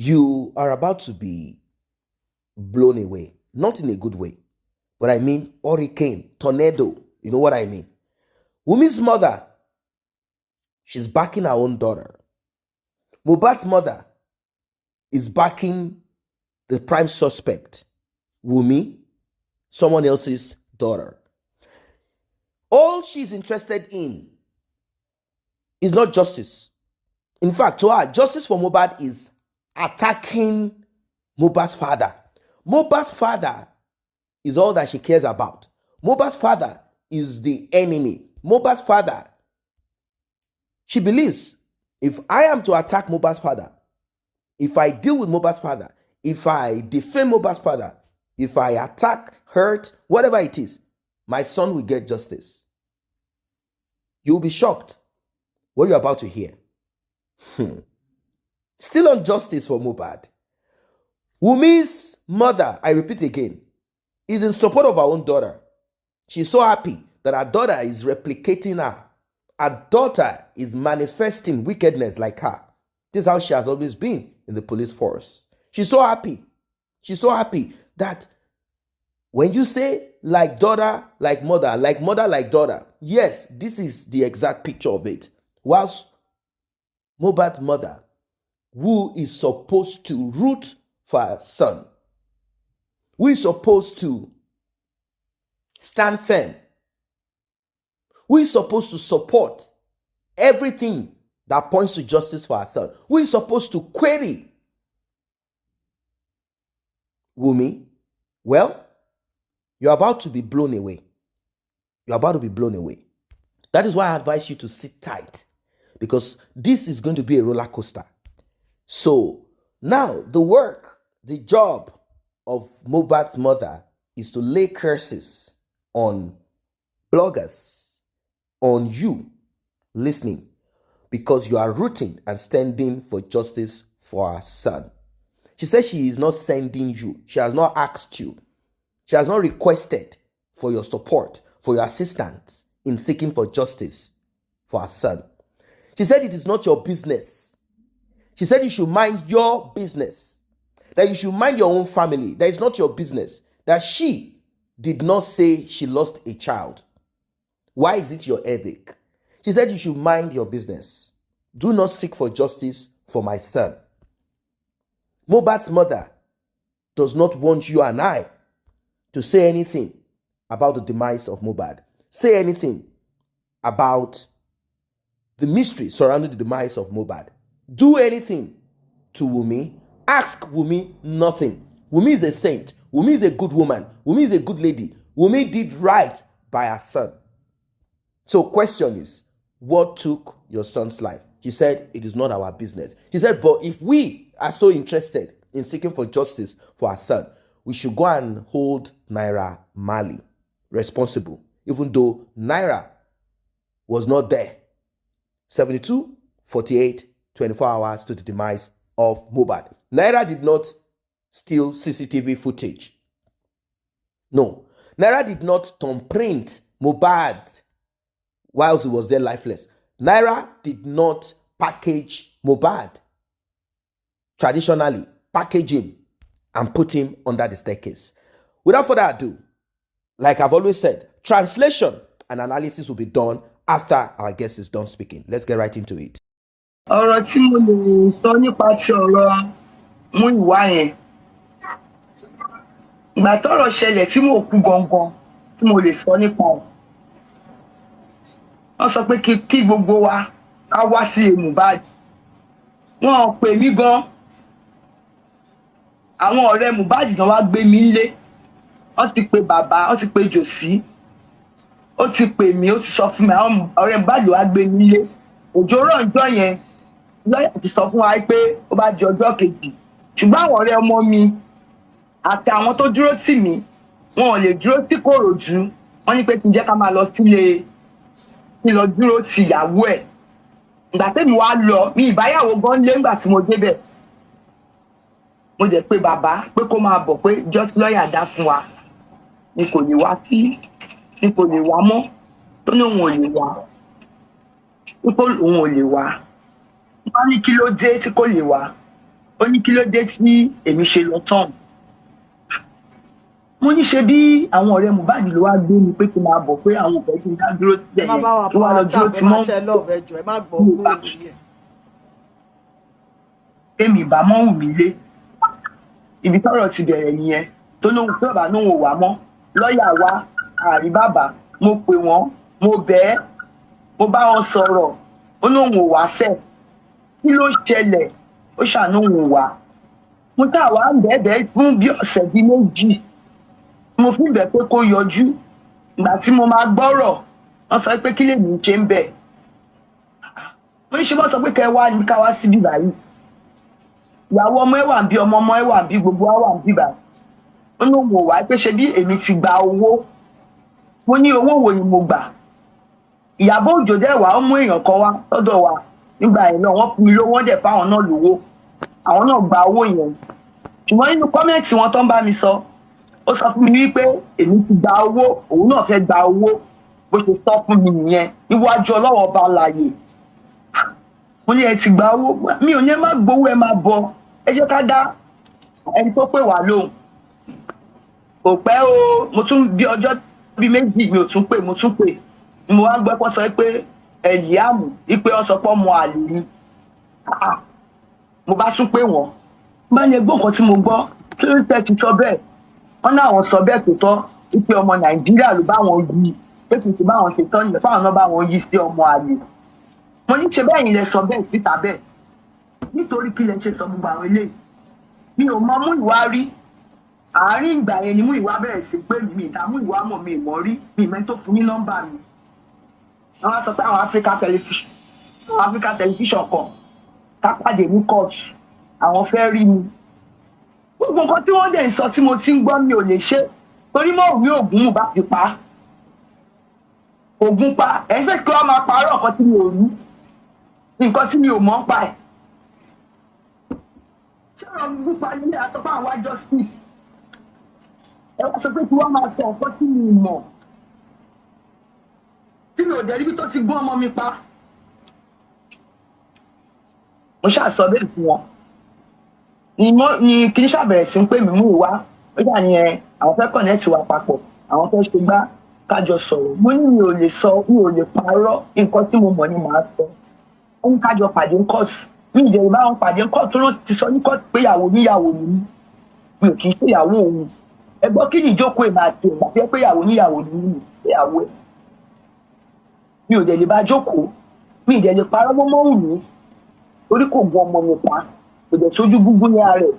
you are about to be blown away. Not in a good way, but I mean hurricane, tornado. You know what I mean? Wunmi's mother, she's backing her own daughter. Mohbad's mother is backing the prime suspect, Wunmi, someone else's daughter. All she's interested in is not justice. In fact, to her, justice for Mohbad is attacking Mohbad's father. Mohbad's father is all that she cares about. Mohbad's father is the enemy. Mohbad's father, she believes, if I am to attack Mohbad's father, if I deal with Mohbad's father, if I defame Mohbad's father, if I attack, hurt, whatever it is, my son will get justice. You'll be shocked what you're about to hear. Still on justice for Mohbad. Wunmi's mother, I repeat again, is in support of her own daughter. She's so happy that her daughter is replicating her. Her daughter is manifesting wickedness like her. This is how she has always been in the police force. She's so happy. She's so happy that when you say like daughter, like mother, like daughter, yes, this is the exact picture of it. Whilst Mohbad's mother, who is supposed to root for her son, who is supposed to stand firm, who is supposed to support everything that points to justice for her son, who is supposed to query Wunmi, well, you're about to be blown away. You're about to be blown away. That is why I advise you to sit tight, because this is going to be a roller coaster. So now the job of Mohbad's mother is to lay curses on bloggers, on you listening, because you are rooting and standing for justice for her son. She says she is not sending you. She has not asked you. She has not requested for your support, for your assistance in seeking for justice for her son. She said it is not your business. She said you should mind your business. That you should mind your own family. That is not your business. That she did not say she lost a child. Why is it your headache? She said you should mind your business. Do not seek for justice for my son. Mohbad's mother does not want you and I to say anything about the demise of Mohbad. Say anything about the mystery surrounding the demise of Mohbad. Do anything to Wunmi. Ask Wunmi nothing. Wunmi is a saint. Wunmi is a good woman. Wunmi is a good lady. Wunmi did right by her son. So question is, what took your son's life? She said, it is not our business. She said, but if we are so interested in seeking for justice for our son, we should go and hold Naira Marley responsible, even though Naira was not there. 72, 48, 24 hours to the demise of Mohbad. Naira did not steal CCTV footage. No. Naira did not thumbprint Mohbad whilst he was there lifeless. Naira did not package Mohbad traditionally, package him and put him under the staircase. Without further ado, like I've always said, translation and analysis will be done after our guest is done speaking. Let's get right into it. Ọ̀rọ̀ tí mo lè sọ nípa ti ọ̀rọ̀ Múyìwá yẹn. Ìgbà tọ́rọ̀ ṣẹlẹ̀ tí mo kú gangan tí mo lè sọ nípa ẹ̀. Wọ́n sọ pé kí gbogbo wa ká wá sí Mohbad. Wọ́n pè mí gan. Àwọn ọ̀rẹ́ Mohbad náà wá gbé mi nílé. Wọ́n ti pe bàbá, wọ́n ti pe Jòsí. Ó ti pè mí, ó ti sọ fún mi, àwọn ọ̀rẹ́ Mohbad wá gbé mi nílé. Òjò rọ̀ ńjọ́ yẹn. Lọ́yà ti sọ fún wa pé ó bá di ọjọ́ kejì. Ṣùgbọ́n àwọn ọ̀rẹ́ ọmọ mi àti àwọn tó dúró tì mí, wọn ò lè dúró tí Kòròdú. Wọ́n ní pé kí n jẹ́ ká máa lọ sílé, kí n lọ dúró ti ìyàwó ẹ̀. Ìgbà tẹ́mi wá lọ, mi ìbáyàwó gan lé ńgbà tí mo débẹ̀. Mo jẹ́ pé bàbá pé kó máa bọ̀ pé just lọ́yà dá fún wa. Ni kò lè wá mọ́. Tó ní òun ò lè wá. Pípé òun ò lè wá. Wọ́n ní kí ló dé tí kò lè wá. ó ní kí ló dé tí èmi ṣe lọ tán. Mo ní ṣe bí àwọn ọ̀rẹ́ Mohbad ló wá gbé mi pé kí n máa bọ̀ pé àwọn òfẹ́ kí n dá dúró sílẹ̀ má yẹn bá wa kí wàá lọ dúró tí mọ́ tẹ love ẹjọ ẹ má gbọ́ mi ò kúrò bá lórí ẹ. pé mi ìbá mọ́ Wùnmí lé. Ibi tọ́rọ̀ ti bẹ̀rẹ̀ nìyẹn tó lóhùn pé bàbá lóhùn ò wá mọ́ lọ́ọ̀yà wa àrí bàbá mo pè wọ́n mo bẹ̀ ẹ́ mo bá wọn sọ̀rọ̀ ó lóhùn ò wá fẹ́ kí ló ṣẹlẹ̀ ó ṣàánú òun wá. Mo tá àwa ń bẹ̀ẹ́ fún bí ọ̀sẹ̀ bíi méjì mo fi bẹ̀ pé kó yọjú ìgbà tí mo máa gbọ́rọ̀ wọ́n sọ pé kí lèmi ṣe ń bẹ̀. Mo ní ṣe wọ́n sọ pé kẹ́ wá ní ká wá síbí báyìí ìyàwó ọmọ ẹ wà ń bí ọmọ ẹ wà ń bí gbogbo wa wà ń bí báyìí ó ní òun ò wá pé ṣe bí èmi ti gba owó. Mo ní owó wo ni mo gbà. Ìyàbọ̀ Òjó dẹ̀ wá ó mú èèyàn kan wá lọ́dọ̀ wa nígbà yẹn náà wọ́n fún mi lówó wọ́n dẹ̀ fáwọn náà lówó àwọn náà gba owó yẹn. Ṣùgbọ́n nínú kọ́mẹ̀ntì wọn tó ń bá mi sọ ó sọ fún mi wípé èmi ti gba owó òun náà fẹ́ gba owó bó ṣe sọ fún mi nìyẹn níwájú Ọlọ́run ọba alààyè. Mo ní ẹ ti gba owó mi ò ní ẹ má gbowó ẹ má bọ ẹ jẹ́ ká dá ẹni tó pè wá lóhùn. Kò pẹ́ o mo tún bí ọjọ́ bíi méjì mi ò tún pè mo tún pè mo wá gbọ́ pọ́ sọ pé ẹ̀lìámù wípé ọ sọ pé ọmọ àlè ni. Mo bá tún pè wọ́n bá ní ẹgbọ́n kan tí mo gbọ́ kí ló tẹ́ ti sọ bẹ́ẹ̀ wọ́n náà wọ́n sọ bẹ́ẹ̀ tó tọ́ wípé ọmọ Nàìjíríà ló bá wọn yí pé kì í ṣe báwọn ṣe tán nílẹ̀ fáwọn náà bá wọn yí sí ọmọ àlè. Mo ní ṣe bẹ́ẹ̀ yín lẹ sọ bẹ́ẹ̀ síta bẹ́ẹ̀ nítorí kí lẹ ṣe sọ gbogbo àwọn eléyìí mi ò mọ mú ìwà rí àárín ìgbà yẹn ni mú ìwà bẹ̀rẹ̀ sí pé mi ìta mú ìwà mọ̀ mi ìmọ̀ rí mi ìmọ̀ tó fún ní nọ́mbà mi. Wọ́n á sọ pé àwọn Africa television kan kápàdé ní kóòtù àwọn fẹ́ rí mi. Gbogbo nǹkan tí wọ́n dẹ̀ ń sọ tí mo ti ń gbọ́ mi ò lè ṣe torí mọ́ òun ògùn mú bá ti pa ògùn pa ẹ̀ ń fẹ́ kí wọ́n máa parọ́ nǹkan tí mi ò rí nǹkan tí mi ò mọ̀ ń pa ẹ̀. Ṣé ọ̀rọ̀ mi nípa ilé àtọ́fà àwọn justice ẹ wá sọ pé kí wọ́n máa sọ nǹkan tí mi mọ̀ tí mi ò dẹ̀ ríbi tó ti gún ọmọ mi pa. Mo ṣàṣọ bẹ́ẹ̀ fún wọn ni kì í ṣàbẹ̀rẹ̀ sí ń pè mí mú ìwá ó jà ní àwọn fẹ́ kọ̀nẹ́ẹ̀tì wa papọ̀ àwọn fẹ́ ṣe gbá kájọ sọ̀rọ̀. Mo ní mi ò lè sọ mi ò lè parọ́ nǹkan tí mo mọ̀ ni màá sọ. Ó ń kájọ pàdé ń kọ́ọ̀tù mi ìjẹ̀rù bá wọn pàdé ń kọ́ọ̀tù tó ti sọ ní kọ́ọ̀tù pé ìyàwó níyàwó ni mí mi ò kì í ṣe ìyàwó òun. Ẹ gbọ́ kí ni ìjókòó ẹ̀ máa tẹ̀ gbà pé ìyàwó níyàwó ni mí ìyàwó ẹ̀. Mi ò dẹ̀ lè bá jókòó mi ì dẹ̀ lè parọ́ mọ́ Wùnmí torí kò gun ọmọ mi pa kò dẹ̀ sójú gúngún ní ara ẹ̀.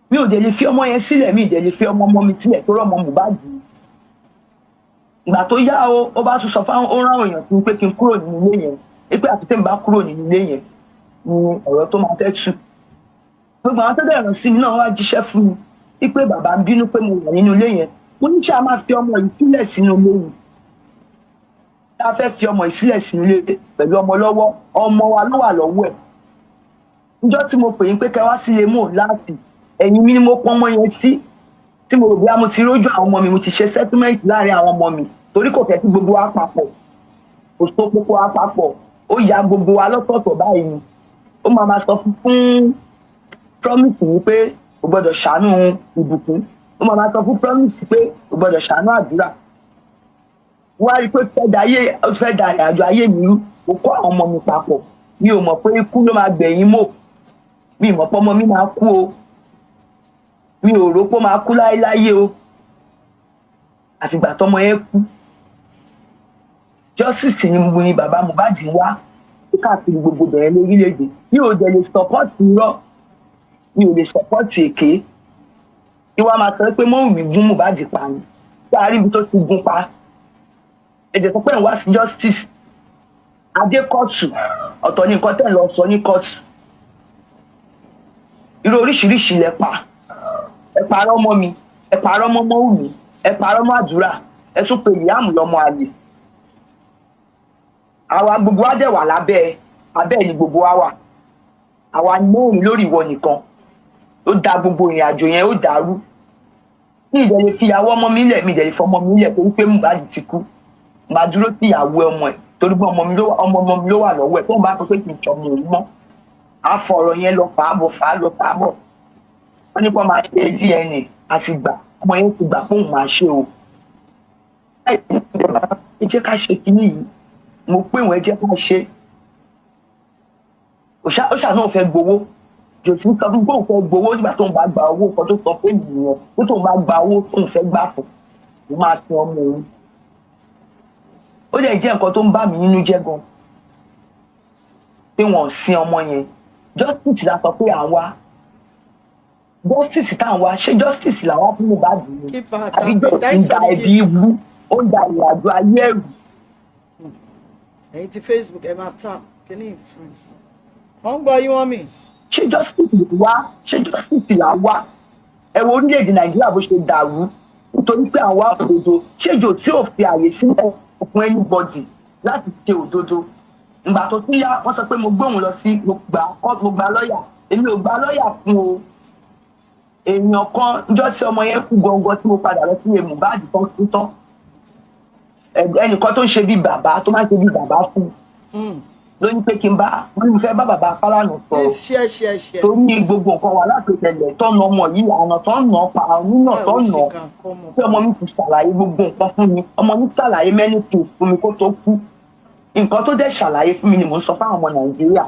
Mi ò dẹ̀ lè fi ọmọ yẹn sílẹ̀ mi ì dẹ̀ lè fi ọmọ mi sílẹ̀ tó rọ́mọ Mohbad. Ìgbà tó yá o ó bá tún sọ fáwọn ó rán èèyàn fún pé kí n kúrò nínú ilé yẹn pé àti tẹ́mi bá kúrò nínú ilé yẹn ni ọ̀rọ̀ tó máa fẹ́ tù. Gbogbo àwọn tó dẹ̀ ràn sí mi náà wá jíṣẹ́ fún mi wípé bàbá ń bínú pé mo wà nínú ilé yẹn. Mo ní ṣe a máa fi ọmọ yìí sílẹ̀ sínú ilé yìí. A fẹ́ fi ọmọ yìí sílẹ̀ sínú ilé pẹ̀lú ọmọ lọ́wọ́ ọmọ wa ló wà lọ́wọ́ ẹ̀. Níjọ́ tí mo pè yín pé kẹ́ wá sílé mò láti ẹ̀yìn mi ni mo pọ́n ọmọ yẹn sí tí mo rò bí mo ti rójú àwọn ọmọ mi mo ti ṣe settlement láàrin àwọn ọmọ mi torí kò fẹ́ kí gbogbo wa papọ̀ kò tó gbogbo wa papọ̀ ó ya gbogbo wa lọ́tọ̀ọ̀tọ̀ báyìí ni ó máa sọ fún promise mi pé o gbọ́dọ̀ ṣàánú ìbùkún ó máa sọ fún promise pé o gbọ́dọ̀ ṣàánú àdúrà. Wọ́n á rí i pé fẹ́ da ìrìnàjò ayé mi rú ó kó àwọn ọmọ mi papọ̀ mi ò mọ̀ pé ikú ló máa gbẹ̀yìn mọ́ mi ì mọ̀ pé ọmọ mi máa kú o mi ò rò pé ó máa kú láéláyé o àfìgbà tọmọ yẹn kú. Justice ni bàbá Mohbad wá káàkiri gbogbo bẹ̀rẹ̀ lórílẹ̀‐èdè mi ò dẹ̀ lè support irọ́ mi ò lè support èké kí wọ́n máa sọ pé Wunmi gún Mohbad pa ni kí a rí ibi tó ti gún pa ẹ̀jẹ̀ sọ pé ń wá sí justice adé kóòtù ọ̀tọ̀ ní nǹkan tẹ̀ lọ sọ ní kóòtù irú oríṣiríṣi lẹ pa ẹ parọ́ mọ́ mi ẹ parọ́ mọ́ Wunmi ẹ parọ́ mọ́ àdúrà ẹ tún pe ìyáàmù lọ́mọ àlè. Àwa gbogbo wa dẹ̀ wà abẹ́ ni gbogbo wa wà àwa mẹ́rin lórí ìwọ nìkan ó da gbogbo ìrìn àjò yẹn ó dàrú. Mi ìdẹ̀lẹ̀ fi ìyàwó ọmọ mi lẹ̀ mi ìdẹ̀lẹ̀ fọmọ mi lẹ̀ torí pé Mohbad ti kú màá dúró sí ìyàwó ọmọ ẹ̀ torí pé ọmọ mi ló wà lọ́wọ́ ẹ̀ tó ń bá sọ pé kì í sọ mi ò rí mọ́ àfọ̀rọ̀ yẹn lọ fà á bọ̀ wọ́n ní kó máa ṣe DNA àti gbà ọmọ yẹn ti gbà fóun máa ṣe o. ẹ jẹ́ ká ṣe kinní yìí mo pé ìwọ̀n ẹ jẹ́ ká ṣe. ó ṣàánú fẹ́ gbowó jòsí sọ fún bóun fẹ́ gbowó nígbà tóun bá gba owó kan tó sọ pé nìyẹn tó tóun bá gba owó tóun fẹ́ gbà fún mo máa sin ọmọ òun. ó lè jẹ́ nǹkan tó ń bà mí nínú jẹ́ gan pé wọ́n sin ọmọ yẹn. Justice la sọ pé à ń wá justice tá à ń wá ṣé justice làwọn fún Mohbad ni àbí justice da ẹbí wú ó ń da ìrìnàjò ayé ẹrù. ẹ̀yin ti Facebook ẹ máa tap kí ni influence wọ́n ń gbọ́ yín wọ́n mi. ṣé justice là wá ẹ wo orílẹ̀-èdè Nàìjíríà bó ṣe dàrú nítorí pé àwa òdodo ṣéjò tí ò fi àyè sílẹ̀ fún anybody láti ṣe òdodo. ìgbà tó tún yá wọ́n sọ pé mo gbóhùn lọ sí mo gba lọ́ọ̀yà èmi ò gba lọ́ọ̀yà fún o. èèyàn kan níjọ́ tí ọmọ yẹn kú gangan tí mo padà lọ sí Mohbad tán kú tán ẹnìkan tó ń ṣe bí bàbá tó máa ń ṣe bí bàbá fún ló ní pé kí n bá mo fẹ́ bá bàbá Fálànà sọ̀rọ̀ torí gbogbo nǹkan wà láti tẹ̀lẹ̀ tọ́nà ọmọ yìí àná tó ń nà pa nínà tó ń nà tí ọmọ mi ti ṣàlàyé gbogbo nǹkan fún mi ọmọ mi ṣàlàyé many things fún mi kó tó kú nǹkan tó dẹ̀ ṣàlàyé fún mi ni mò ń sọ fáwọn ọmọ Nàìjíríà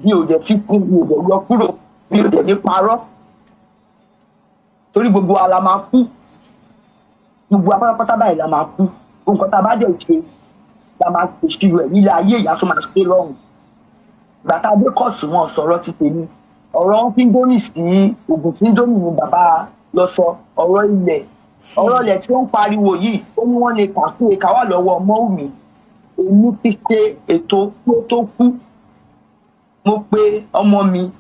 mi ò dẹ̀ fi kún mi ò dẹ̀ yọ kúrò mi ò dẹ̀ ní parọ́ torí gbogbo wa la máa kú gbogbo apátápátá báyìí la máa kú nǹkan tá a bá dẹ̀ ṣe la máa ṣèṣirò ẹ̀ nílé ayé ìyá tó máa ṣe lọ́rùn. gbàtà dé kóòtù wọn sọ̀rọ̀ ti tèmi ọ̀rọ̀ wọn fi ń dóní sí oògùn tí ń dóní ní bàbá lọ sọ ọ̀rọ̀ ilẹ̀ tí ó ń pariwo yìí ó ní wọ́n lè kà fún ìka wà lọ́wọ́ Wunmi èmi ti ṣe ètò kí ó tó kú mo pe ọmọ mi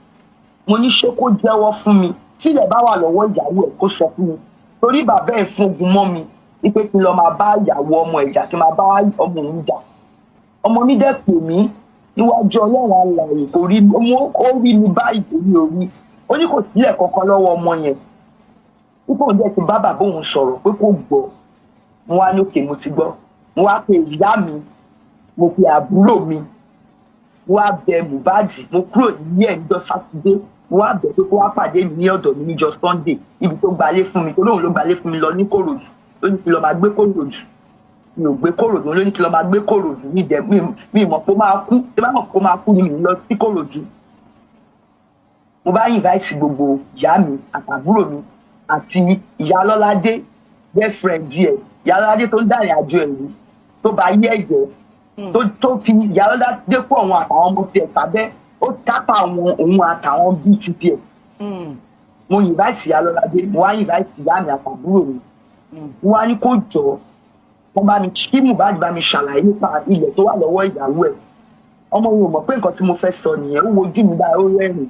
mo ní ṣé kó jẹ́wọ́ fún mi tí ilẹ̀ bá wà lọ́wọ́ ìyàwó ẹ̀ kó sọ fún mi torí bàbá ẹ̀ fún ogun mọ́ mi wípé kí n lọ máa bá ìyàwó ọmọ ìjà kí n máa bá ọmọ òun jà ọmọ mi dẹ̀ pè mí níwájú Ọlọ́run alààyè kò rí ó rí mi báyìí torí orí ó ní kò sílẹ̀ kankan lọ́wọ́ ọmọ yẹn wípé òun dẹ̀ ti bá bàbá òun sọ̀rọ̀ pé kò gbọ́ mo wá ní òkè mo ti gbọ́ mo wá pe ìyá mi mo pe àbúrò mi mo wá bẹ Mohbad mo kúrò ní ẹ̀ níjọ́ Sátidé mo wá bẹ̀ pé kó wá pàdé mi ní ọ̀dọ̀ mi níjọ́ Sunday ibi tó gbalé fún mi tó lóun ló gbalé fún mi lọ ní Kòròdú ló ní kí lọ máa gbé Kòròdù mi ò gbé Kòròdú ló ní kí lọ máa gbé Kòròdú mi mọ̀ pé ó máa kú tí bá mọ̀ pé ó máa kú ni mi lọ sí Kòròdú. mo bá invite gbogbo ìyá mi àtàbúrò mi àti ìyá Lọ́ládé girlfriend díẹ̀ ìyá Lọ́ládé tó ń dàrin àjò ẹ̀rú tó bá yé ẹ̀jẹ̀ tó fi ìyá Lọ́ládé kó àwọn àtàwọn ọmọ tiẹ̀ sábẹ́ ó tápà àwọn òun àtàwọn bíi ti tiẹ̀. mo invite ìyá Lọ́ládé mo wá invite ìyá mi àtàbúrò mi wọ́n á ní kó jọ wọ́n bá mi kí Mohbad bá mi ṣàlàyé nípa ilẹ̀ tó wà lọ́wọ́ ìyàwó ẹ̀ ọmọ yìí ò mọ̀ pé nǹkan tí mo fẹ́ sọ nìyẹn ó wojú mi báyìí ó rẹ́rìn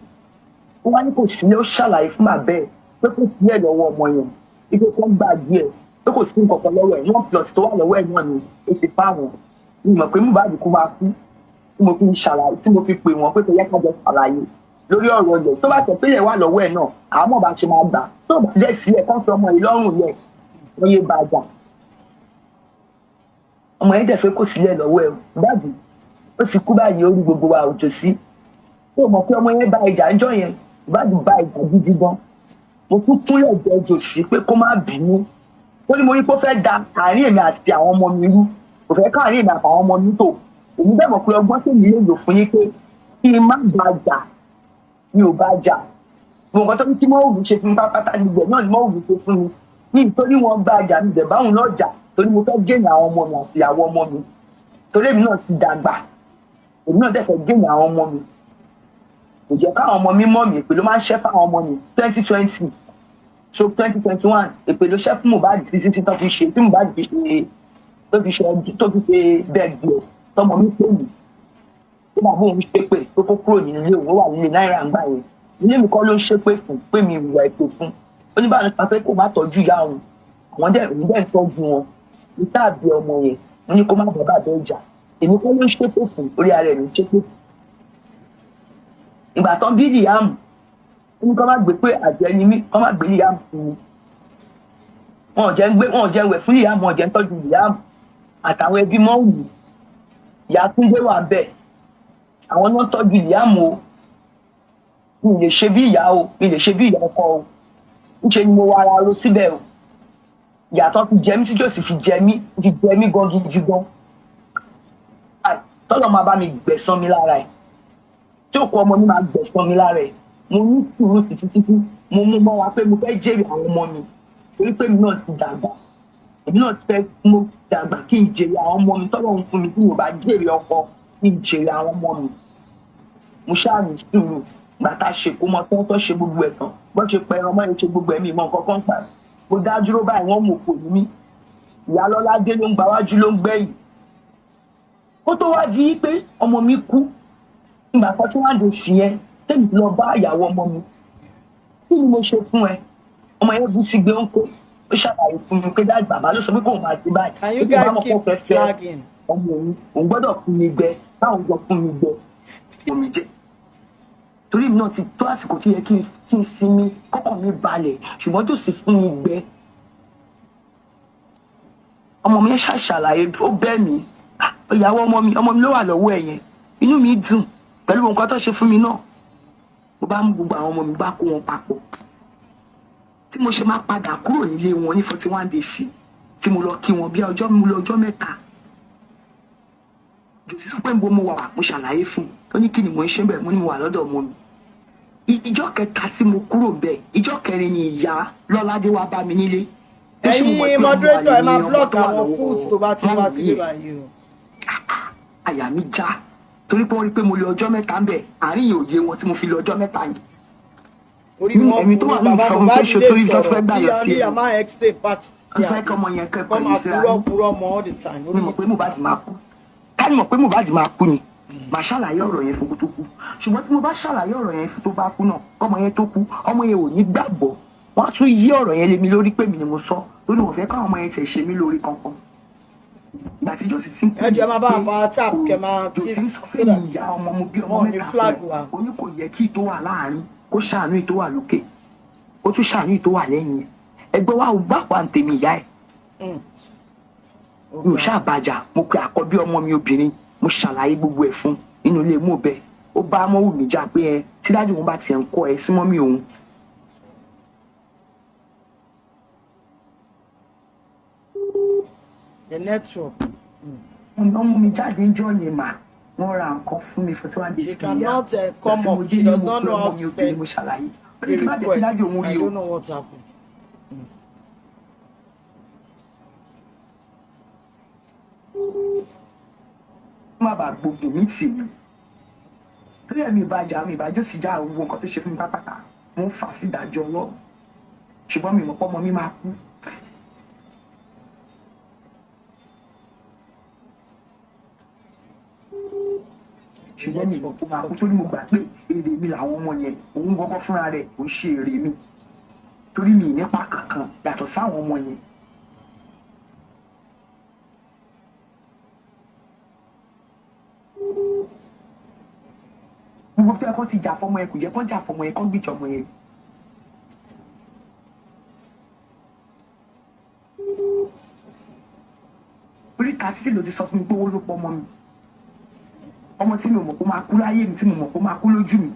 wọ́n á ní kò sí ó ṣàlàyé fún bàbá ẹ̀ pé kò sí ẹ̀ lọ́wọ́ ọmọ yẹn wípé kó ń gbàgbé ẹ̀ pé kò sí nǹkan kan lọ́wọ́ ẹ̀ 1+ tó wà lọ́wọ́ ẹ̀ náà ni ó ti fáwọn mi mọ̀ pé Mohbad kó máa kú tí mo fi ṣàlàyé tí mo fi pè wọ́n pé kò yẹ ká jọ ṣàlàyé lórí ọ̀rọ̀ ilẹ̀ tó bá tẹ̀ pé ilẹ̀ wà lọ́wọ́ ẹ̀ náà àmọ́ bá ṣe máa gbà tó bá dẹ̀ sílẹ̀ kán fi ọmọ yìí lọ́rùn lẹ̀ wọ́n yé bàjá ọmọ yẹn dẹ̀ fẹ́ kó sílẹ̀ lọ́wọ́ ẹ̀ dájú ó ti kú báyìí ó rí gbogbo wa òjò sí tó mọ̀ pé ọmọ yẹn bá ìjà ńjọ́ yẹn ìbádùn bá ìjà gidi gan mo tún kúnlẹ̀ jẹ òjò sí pé kó má bínú ó ní mo rí pé ó fẹ́ da àárín èmi àti àwọn ọmọ mi rú kò fẹ́ káàárín èmi àtàwọn ọmọ mi tò èmi bẹ́ẹ̀ mọ̀ pé ọgbọ́n tèmi lè lò fún yín pé kí n má bá jà mi ò bá jà mo nǹkan tó ní kí mọ́wùmí ṣe fún mi pátápátá níbẹ̀ náà ni mọ́wùmí ṣe fún mi ní nítorí wọn bá jà níbẹ̀ báwọn náà jà torí mo fẹ́ gẹ̀yìn àwọn ọmọ mi àti ìyàwó ọmọ mi torí èmi náà ti dàgbà èmi náà dẹ̀ fẹ́ gẹ̀yìn àwọn ọmọ mi kò jẹ́ káwọn ọmọ mi mọ̀ mí èpè ló máa ń ṣẹ́ fáwọn ọmọ mi 2020 so 2021 èpè ló ṣẹ́ fún Mohbad títí tó fi ṣe tí Mohbad fi ṣe tó fi ṣe bẹ́ẹ̀ gbé tọmọ mi pè mí tó bàbá òun ṣépè tó kó kúrò nínú ilé òun wà nílé náírà ń gbà yẹn ilé mi kọ́ ló ń ṣépè fún pé mi ìwà ètò fún oníbàárà nípa pé kó má tọ́jú ìyá òun àwọn dẹ̀ ń tọ́jú wọn níta àbí ọmọ yẹn wọn ní kó má bàbá àbẹ́ ìjà èmi kọ́ ló ń ṣépè fún orí ara ẹ̀ ló ń ṣépè fún. ìgbà tán bí Liam ó ní kó má gbé pé àjẹ́ ni mí kó má gbé Liam fún mi wọn ò jẹ́ wẹ̀ fún Liam wọn ò jẹ́ ń tọ́jú Liam àtàwọn ẹbí mọ́ wù ìyá Túndé wà bẹ́ẹ̀ àwọn náà tọ́jú Liam o mi lè ṣe bí ìyá o, mi lè ṣe bí ìyá ọkọ o. Ńṣe ni mo wá ara ro síbẹ̀ o. Ìyàtọ̀ fi jẹ mí tí Jòsì fi jẹ mí gan gidi gan. Tọ́lọ̀ máa bá mi gbẹ̀san mi lára ẹ̀. Tí òkú ọmọ mi máa gbẹ̀san mi lára ẹ̀. Mo ní sùúrù títí mo mú mọ́ wa pé mo fẹ́ jèrè àwọn ọmọ mi. Torí pé mi náà ti dàgbà. Èmi náà ti fẹ́ mo dàgbà kí n jèrè àwọn ọmọ mi tọ́lọ̀ ń fún mi tí mo bá jèrè ọkọ kí n jèrè àwọn ọmọ mi. Mo ṣáà ní sùúrù gbàtà ṣèkómọ tó ṣe gbogbo ẹ̀ tán. Bó ṣe pẹran mọ́ ẹ ṣe gbogbo ẹ̀mí ìmọ̀ nǹkan kan pa. Mo dá dúró báyìí wọ́n mú òkò ní mí. Ìyá Lọ́ládé ló ń gba wájú ló ń gbẹ̀yìn. Ó tó wá di pé ọmọ mi kú. Ìgbà kan tí wọ́n á dé sí yẹn tẹ́mi lọ bá ìyàwó ọmọ mi. Kí ni mo ṣe fún ẹ? Ọmọ yẹn bú sí gbé ń kó. Ó ṣàlàyé fún mi pé dájú bàbá ló sọ pé kóun máa ti báyìí. Can you guys keep flagging? Ọmọ òun gbọ́dọ̀ fún mi gbẹ báwọn jọ fún mi gbẹ. Omi jẹ. Torí mi náà ti tó àsìkò tó yẹ kí n sinmi kọ́kàn mi balẹ̀ ṣùgbọ́n Jòsì fún mi gbẹ. Ọmọ mi yẹn ṣàṣàlàyé ó bẹ́ mi. Ìyàwó ọmọ mi ló wà lọ́wọ́ ẹ̀ yẹn. Inú mi dùn pẹ̀lú nǹkan tó ṣe fún mi náà. Mo bá mú gbogbo àwọn ọmọ mi bá kó wọn papọ̀. Tí mo ṣe máa padà kúrò nílé wọn ní 41 days tí mo lọ kí wọn bí ọjọ́ mẹ́ta. Jòsì sọ pé níbo mo wà mo ṣàlàyé fún un. Ó ní kí ni mo ń ṣe bẹ́ẹ̀ mo ní mo wà lọ́dọ̀ ọmọ mi. Ìjọ́ kẹta tí mo kúrò bẹ́ẹ̀ ìjọ́ kẹrin ni ìyá Lọ́ládé wá bá mi nílé. Ẹ̀yin moderator ẹ máa block àwọn foods tó bá ti wá sílé báyìí o. Àyà mi já torí pé wọ́n rí pé mo lọ ọjọ́ mẹ́ta ń bẹ̀ àárín yìí òye wọn tí mo fi lọ ọjọ́ mẹ́ta yìí. Orí wọn ẹ̀mí tó wà ní ìfọwọ́ tó ṣe torí tó fẹ́ gbà yọ sí ẹ̀. a máa explain part tí a fẹ́ kọ́ ọmọ yẹn kẹ́kọ̀ọ́ ní síra ní. Púrọ́ mọ́ all the time. Mi mọ̀ pé Mohbad máa kú. Ká ní mọ̀ pé Mohbad máa kú ni. Màá ṣàlàyé ọ̀rọ̀ yẹn fún tó kú. Ṣùgbọ́n tí mo bá ṣàlàyé ọ̀rọ̀ yẹn fún tó bá kú náà ọmọ yẹn tó kú ọmọ yẹn ò ní gbàgbọ́. Wọ́n á tún yí ọ̀rọ̀ yẹn lé mi lórí pé mi ni mo sọ lórí wọ́n fẹ́ káwọn ọmọ yẹn tẹ̀ ṣe mí lórí kankan. Ìgbà tí Jòsì ti ń pè é. Ẹ jẹ́ máa bá àpá tap kẹ́ máa kí ìyá ọmọ mo bí ọmọ mẹ́ta fún ó ní kò yẹ kí tó wà láàárín kó ṣàánú tó wà lókè ó tún ṣàánú tó wà lẹ́yìn ẹgbẹ́ wa ò gbà pa ntèmi ìyá ẹ̀. Mi ò ṣàbàjá mo pe àkọ́bí ọmọ mi obìnrin mo ṣàlàyé gbogbo ẹ̀ fún inú ilé mú bẹ́ẹ̀ ó bá Wunmi jà pé ẹ tí dájú òun bá tiẹ̀ ń kọ́ ẹ sí mọ́mí òun. The network. Ọmọ mi jáde ń jọ yẹn mà wọ́n ra nǹkan fún mi for 200 days. She cannot come up. She does not know how to send a request. I don't know what happened. Má bàa gbogbo mi tì mí. Torí ẹ̀mí ìbàjọ́ sì já owó nǹkan tó ṣe fún mi pátápátá. Mo ń fà sí ìdájọ́ ọlọ́run. Ṣùgbọ́n mi mọ̀ pé ọmọ mi máa kú. Ṣùgbọ́n mi mọ̀ pé máa kú torí mo gbà pé èrè mi làwọn ọmọ yẹn òun gbọ́gbọ́ fúnra rẹ̀ kò ń ṣe èrè mi. Torí mi nípa kankan yàtọ̀ sáwọn ọmọ yẹn. Gbogbo tí ẹ̀kọ́ ti jà fọmọ yẹn kò jẹ́ kó jà fọmọ yẹn kó gbìjọ ọmọ yẹn. Oríta títí ló ti sọ fún mi pé owó ló pọ̀ ọmọ mi. Ọmọ tí mi ò mọ̀ kó máa kú láyé mi tí mo mọ̀ kó máa kú lójú mi.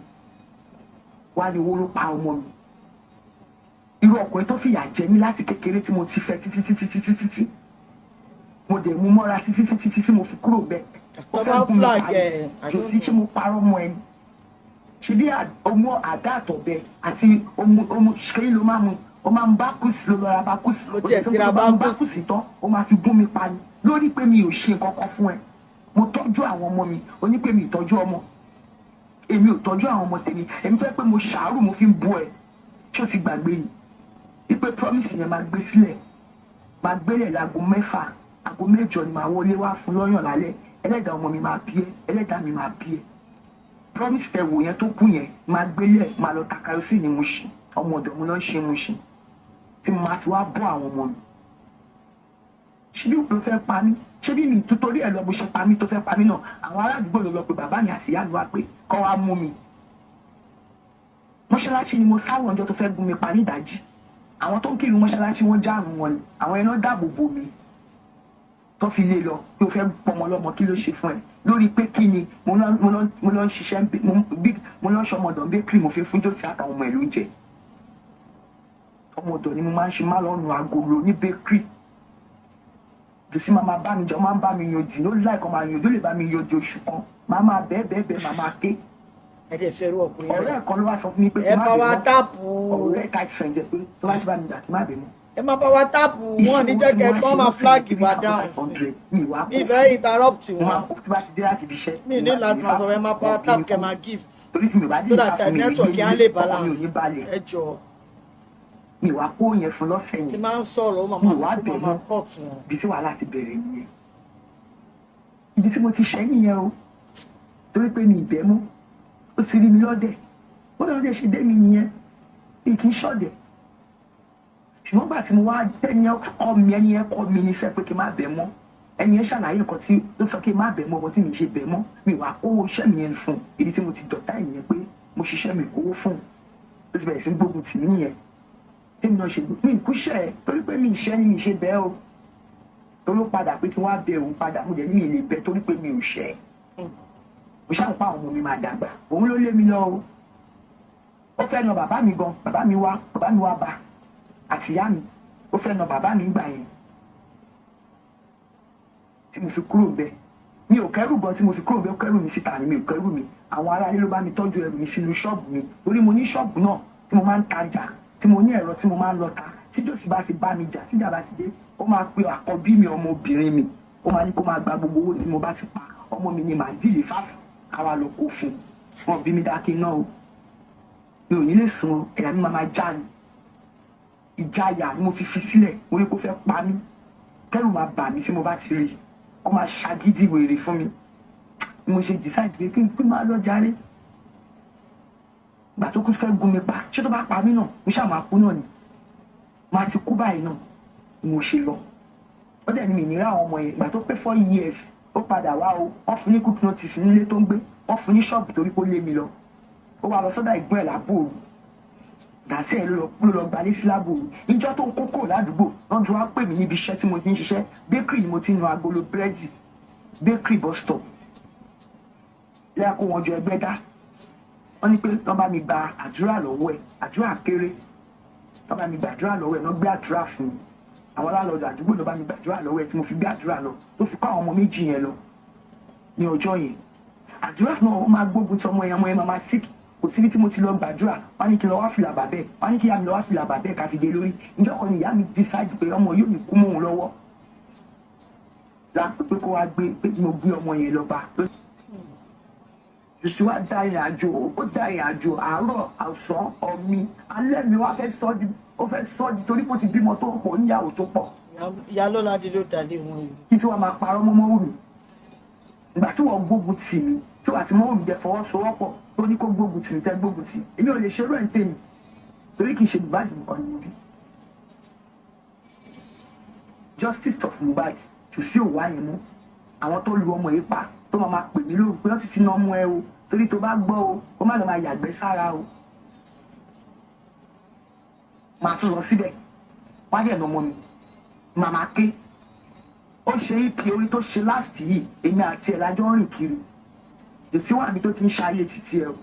Wá ní owó ló pa ọmọ mi. Irú ọkùnrin tó fìyà jẹ mí láti kékeré tí mo ti fẹ́ títí. Mo dẹ̀ mú mọ́ra títí tí mo fi kúrò bẹ́ẹ̀. Ó fẹ́ gún mi parí. Jòsì ṣé mo parọ́ mọ́ ẹni. Ṣé bí ọmọ àdá àtọ̀bẹ àti ọmọ ṣe ló máa mu ó máa ń bákùsì ló lọ́ra bákùsì. Ó tiẹ̀ ti ra bákùsì tán ó máa fi gún mi parí lórí pé mi ò ṣe nǹkan kan fún ẹ. Mo tọ́jú àwọn ọmọ mi ó ní pé mi ò tọ́jú ọmọ. Èmi ò tọ́jú àwọn ọmọ tèmi èmi fẹ́ pé mo ṣàárù mo fi ń bú ẹ. Ṣé o ti gbàgbé ni? Wípé promise yẹn máa gbé sílẹ̀ máa gbélé láago 6 aago 8 ni màá wọlé wá fún lọ́yàn lálẹ́ ẹlẹ́dàá ọmọ mi máa bí ẹ ẹlẹ́dàá mi máa bí ẹ. Promise tẹ wò yẹn tó kù yẹn máa gbélé máa lọ takayo sí ni mo ṣe ọmọ ọ̀dọ̀ mo lọ ṣe mo ṣe tí mo máa fi wá bọ́ àwọn ọmọ mi. Ṣé bí òun fẹ́ pa mí ṣé bí mi torí ẹ̀ lọ bó ṣe pa mí tó fẹ́ pa mí náà àwọn ará àdúgbò ló lọ pé bàbá mi àti ìyá mi wá pé kọ́ wá mú mi. Mọ́ṣáláṣí ni mo sáwọ̀ ọjọ́ tó fẹ́ gún mi pa ní ìdájí àwọn tó ń kírun mọ́ṣáláṣí wọ́n já àrùn wọn ni àwọn ẹni dáàbò bò mí tó fi lé lọ tó fẹ́ pọmọ lọ́mọ kí ló ṣe fún ẹ lórí pé kí ni mo lọ ń ṣiṣẹ́ mo lọ ń ṣọmọdọ̀ bakery mo fi fún jòsí àtàwọn ọmọ ẹ̀ ló jẹ ọmọdọ̀ ni mo máa ń ṣe má lọ́nu agolo ní bakery jòsí máa bá mi jọ máa ń bá mi yanjú ló láìkọ́ máa yanjú lè bá mi yanjú oṣù kan máa bẹ́ẹ̀ máa ké ẹ̀dẹ̀ fẹ́rù ọkùnrin ọ̀rẹ́ ẹ̀kan ló wá sọ fún mi pé ẹ bá wa táàpù ọ̀rẹ́ tight friend jẹ pé tó bá ti bá mi dà kí má bẹ̀ mọ́. ẹ má bá wa táàpù wọn ní jẹ́ kẹ́ kọ́ máa flag wa down sí ìfẹ́ interrupt wọn mi ní láti máa sọ ẹ má bá wa táàpù kẹ́ máa gift so that network yẹn á lè balance ẹ jọ. mi wá kó yẹn fún lọ́sẹ̀ yẹn tí máa ń sọ̀rọ̀ ó máa cut wọn. ibi tí wàhálà ti bẹ̀rẹ̀ nìyẹn ibi tí mo ti ṣẹ́ nìyẹn o torí pé mi ìbẹ́ mú ó ti rí mi lọ́dẹ̀ ó lọ́dẹ̀ ṣe dé mi nìyẹn mi kì í ṣọ̀dẹ̀ ṣùgbọ́n gbà tí mo wá ẹni ẹ kọ́ mi ní sẹ́ pé kí n má bẹ̀ mọ́ ẹni ẹ ṣàlàyé nǹkan tí ó sọ kí n má bẹ̀ mọ́ ọmọ tí mi ṣe bẹ̀ mọ́ mi wà kówó iṣẹ́ mi yẹn fún ìdí tí mo ti dọ̀tá ìyẹn pé mo ṣiṣẹ́ mi kówó fún ó ti bẹ̀rẹ̀ sí gbógun tì mí yẹn tèmi náà ṣe mi kúṣẹ́ ẹ torí pé mi ìṣẹ́ ni mi ṣe bẹ́ẹ̀ o tó ló padà pé kí wọ́n á bẹ òun padà mo jẹ́ ní mi lè bẹ torí pé mi ò ṣẹ́ mo ṣáà ń pa àwọn ọmọ mi máa dàgbà òun ló lé mi lọ o ó fẹ́ na bàbá mi gan bàbá mi wá bá àtìyá mi ó fẹ́ na bàbá mi gbà yẹn tí mo fi kúrò bẹ́ẹ̀ mi ò kẹ́rù gan tí mo fi kúrò bẹ́ẹ̀ ó kẹ́rù mi síta ni mi ò kẹ́rù mi àwọn aráalé ló bá mi tọ́jú ẹrù mi sínú ṣọ́ọ̀bù mi torí mo ní ṣọ́ọ̀bù náà tí mo máa ń tajà tí mo ní ẹ̀rọ tí mo máa ń lọ ta tí jòsí bá ti bá mi jà tíjà bá ti dé ó máa pe àkọ́bí mi ọmọbìnrin mi ó máa ní kó máa gba gbogbo owó tí mo bá ti pa ọmọ mi ni màá dìlé fáfù káwa lọ kó fún wọn bí mi dákí náà o mi ò ní lè sùn ẹ̀yà mi máa já ni ìjáyà ni mo fi sílẹ̀ mo rí kó fẹ́ pa mí kẹ́rù máa bà mí tí mo bá ti rí ó máa ṣàgídí wèrè fún mi ni mo ṣe decide pé kí n máa lọ jàre gbà tó kú fẹ́ gún mi pa ṣé tó bá pa mí náà mo ṣáà máa kú náà ni máa ti kú báyìí náà ni mo ṣe lọ ó dẹ̀ ní mi nira àwọn ọmọ yẹn gbà tó pé 4 years ó padà wá o wọ́n fún ní quick notice nílé tó ń gbé wọ́n fún ní ṣọ́ọ̀bù torí kó lé mi lọ ó wá lọ sọ́dọ̀ ìgbọ́n ẹ̀ lábòrò gàtí ẹ̀ ló lọ gbalé sí lábòrò ìjọ tó ń kókó ládùúgbò wọ́n ti wá pè mí níbi iṣẹ́ tí mo ti ń ṣiṣẹ́ bakery ni mo ti ń nu agolo búrẹ́dì bakery bus stop lẹ́yìn kó wọn jọ ẹgbẹ́ dá wọ́n ní pé wọ́n bá mi gba àdúrà lọ́wọ́ ẹ̀ àdúrà kéré wọ́n bá mi gba àdúrà lọ́wọ́ ẹ̀ wọ́n gbé àdúrà fún mi àwọn aláàlọ́dọ̀ àdúgbò ló bá mi gba àdúrà lọ́wọ́ ẹ̀ tí mo fi gbé àdúrà lọ tó fi kọ́ àwọn ọmọ méjì yẹn lọ ní ọjọ́ yẹn àdúrà náà wọ́n máa gbógun tí ọmọ yẹn máa sick kò síbi tí mo ti lọ gbàdúrà wọ́n ní kí lọ wá fìlà bàbẹ́ wọ́n ní kí ìyá mi lọ wá fìlà bàbẹ́ ká fi dé lórí níjọ́ kan ní ìyá mi decide pé ọmọ yóò ní kú mọ́ òun lọ́wọ́ láti pé kó wá gbé pé mo gbé ọmọ yẹn lọ bá jùsù wá dá ìrìn àjò ó dá ìrìn àjò àárọ̀ àsán ọ̀mí alẹ́ mi wá fẹ́ sọ́ di torí kó ti bímọ tó pọ̀ níyàwó tó pọ̀. ìyá lọ́ládé ló dàdé wọn yìí. kí tí wọ́n máa parọ́ mọ́mọ́ wù mí ìgbà tí wọ́n gbógun tì mí tí wọ́n àti mọ́wọ́ mi jẹ́ fọwọ́sowọ́pọ̀ tó ní kó gbógun tì mí tẹ́ gbógun tì èmi ò lè ṣe irú ẹ̀ ń tèmi torí kì í ṣe Mohbad nìkan ni mo bí. justice of Mohbad kò sí òwá yẹn mú àwọn tó lu ọmọ yìí pa tó máa pè mí lóru pé wọ́n ti ti ná ọmọ ẹ o torí tó bá gbọ́ o ó má lọ máa yàgbẹ́ sára o máa tún lọ síbẹ̀ wọ́n á dẹ̀ nà ọmọ mi màmá ké ó ṣe ipi orí tó ṣe last yìí èmi àti ẹ̀ lájọ́ rìn kiri èsì wà mí tó ti ń ṣayé títí ẹ o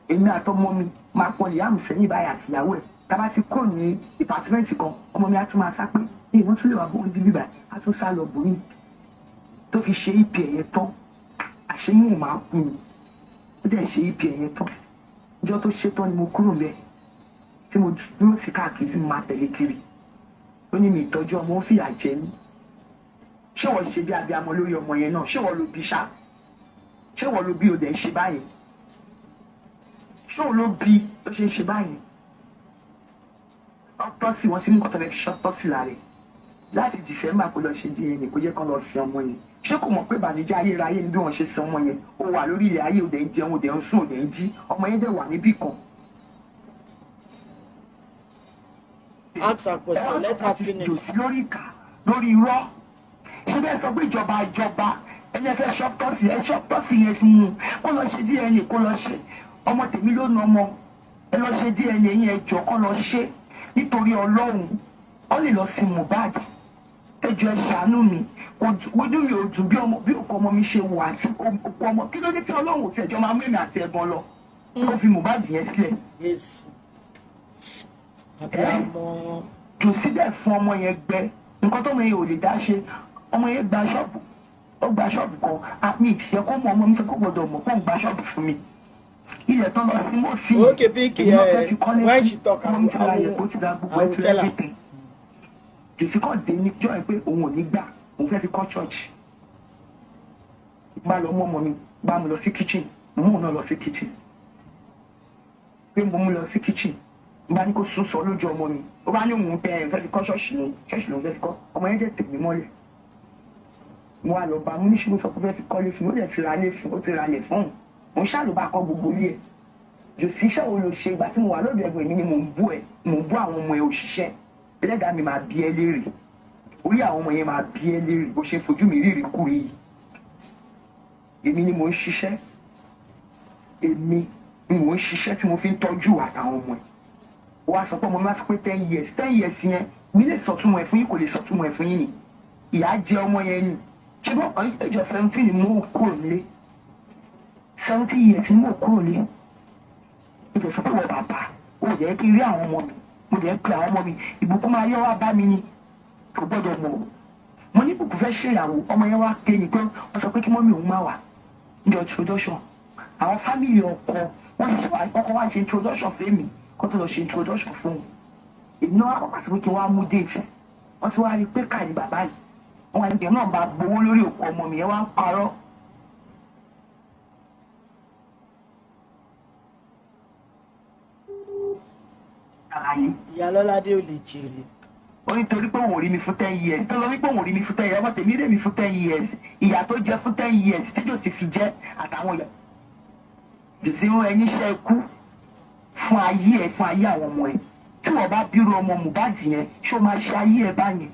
èmi àtọmọ mi máa pọn ìyá mi sẹ́yìn báyìí àtìyàwó ẹ̀ tábà ti kúrò ní dìpátímẹ́ǹtì kan ọmọ mi á tún máa sá pé ní ìwọ́n tún lè wá bóun di bíbà á tún sá lọ bòmí tó fi ṣe ipi ẹ̀yẹ tán àṣeyìn ò máa kú ni ó dẹ̀ ṣe ipi ẹ̀yẹ tán ìjọ tó ṣe tán ni mo kúrò bẹ́ẹ̀ tí mo dúró sí káàkiri tí mo máa tẹ̀lé kiri ó ní mi ìtọ́jú ọmọ ó fìyà jẹ mí ṣé wọ́n ṣe bí abiyamọ lórí ọmọ yẹn náà ṣé wọ́n ló bí ṣá ṣé wọ́n ló bí o dẹ̀ ń ṣe báyìí ṣé òun ló bí ó ṣe ń ṣe báyìí ọ́tọ́sì wọ́n ti mú kọ́tọ́ fẹ́ fi ṣọ́tọ́sì lára ẹ̀ láti December kó lọ ṣe DNA kó jẹ́ kán lọ sin ọmọ yẹn ṣé kò mọ̀ pé ìbànújẹ́ ayérayé ni bí wọ́n ṣe sin ọmọ yẹn ó wà lórí ilẹ̀ ayé òde ń jẹun òde ń sùn òde ń jí ọmọ yẹn dẹ̀ wà níbì kan. ask a question let her finish. dòsí lórí ìkà lórí irọ́ ṣé bẹ́ẹ̀ sọ pé ìjọba ẹni ẹ fẹ́ ṣọ́tọ́sì yẹn ti mú kó lọ ṣe DNA kó lọ ṣe ọmọ tèmi ló na ọmọ ẹ lọ ṣe DNA yẹn ẹ jọ kó lọ ṣe nítorí Ọlọ́run ó lè lọ sin Mohbad ẹjọ́ ẹ ṣàánú mi ojú mi ò dùn bí òkú ọmọ mi ṣe wù àti òkú ọmọ kí ló dé tí Ọlọ́run tí ẹjọ́ máa mú èmi àti ẹ̀gbọ́n lọ tó fi Mohbad yẹn sílẹ̀. jù síbẹ̀ fún ọmọ yẹn gbẹ nǹkan tó ọmọ yẹn ò lè dá ṣe ọmọ yẹn gba ṣọ́ọ̀bù ó gba ṣọ́ọ̀bù kan àmì ìtìyẹ kó mọ ọmọ mi fẹ́ kó gbọdọ̀ mọ̀ kó ń gba ṣọ́ọ̀bù fún mi ilẹ̀ tán lọ sí mọ́ sí when she talk ọmọ mi ti ra ilẹ̀ kó ti ra gbogbo ẹ̀ ti rẹ́ tètè jòsí kàn dé níjọ́ ẹ pé òun ò ní gbà òun fẹ́ fi kọ́ church bá lọ mú ọmọ mi bá mu lọ sí kitchen mú òun náà lọ sí kitchen pé mo mú lọ sí kitchen bá ní kó sún sọ lójú ọmọ mi ó bá ní òun bẹ ẹ̀ fẹ́ fi kọ́ ṣọ́ọ̀ṣì lòun fẹ́ fi kọ́ ọmọ yẹn jẹ́ tèmi mọ́lẹ̀ mo wà lọ bá mo ní ṣùgbọ́n sọ pé fẹ́ fi kọ́lé fún ó lè ti ra lé fún ó ti ra lẹ̀ fún òun ṣáà ló bá kọ́ gbogbo ilé ẹ̀ jòsí iṣẹ́ wo ló ṣe ìgbà tí mo wà lọ́dọ̀ ẹ̀gbọ́n mi ni mò ń bú àwọn ọmọ ẹ̀ òṣìṣẹ́ ẹlẹ́dàá mi máa bí ẹ léèrè orí àwọn ọmọ yẹn máa bí ẹ léèrè bó ṣe fojú mi rírí kúrì yìí èmi ni mò ń ṣiṣẹ́ èmi ni mò ń ṣiṣẹ́ tí mo fi ń tọ́jú àtàwọn ọmọ ẹ̀ wá sọ pé ọmọ mi máa ti pé 10 years yẹn mi lè sọ̀túnmọ̀ ẹ̀ fún yín kò lè sọ̀túnmọ̀ ẹ̀ fún yín ni ìyá jẹ ọmọ yẹn ni ṣé bọ́ ẹjọ́ 17 ni mo kúrò nílé 70 years ni mo kúrò nílé ìjọ sọ pé wọ́n bàbá ó yẹ kí rí àwọn ọmọ mi mo lè pe àwọn ọmọ mi ìbùkún máa yọ wá bá mi ni kò gbọ́dọ̀ mọ̀ mo ní ìbùkún fẹ́ ṣèyàwó ọmọ yẹn wá ké ni pé wọ́n sọ pé kí mọ́mí òun má wà ní introduction àwọn fámìlì ọkọ wọ́n ti ṣe ọkọ wá ṣe introduction fẹ́mi kó tó lọ ṣe introduction fún un èmi náà wà pàtó pé kí wọ́n á mú déètì wọ́n ti wá rí pé káàdì bàbá yìí wọ́n wá ní pé náà bá gbowó lórí òkú ọmọ mi yẹn wá ń parọ́. Ìyálọ́ládé ò lè jèrè. ó ní torí pé òun ò rí mi fún 10 years tó lọ wípé òun ò rí mi fún 10 years ọmọ tèmi rè mi fún 10 years ìyá tó jẹ fún 10 years tí jòsì fi jẹ àtàwọn ìyá jòsì ń ẹni iṣẹ́ ikú fún ayé àwọn ọmọ ẹ̀ tí wọ́n bá bírú ọmọ Mohbad yẹn ṣó máa ṣe ayé ẹ̀ báyìí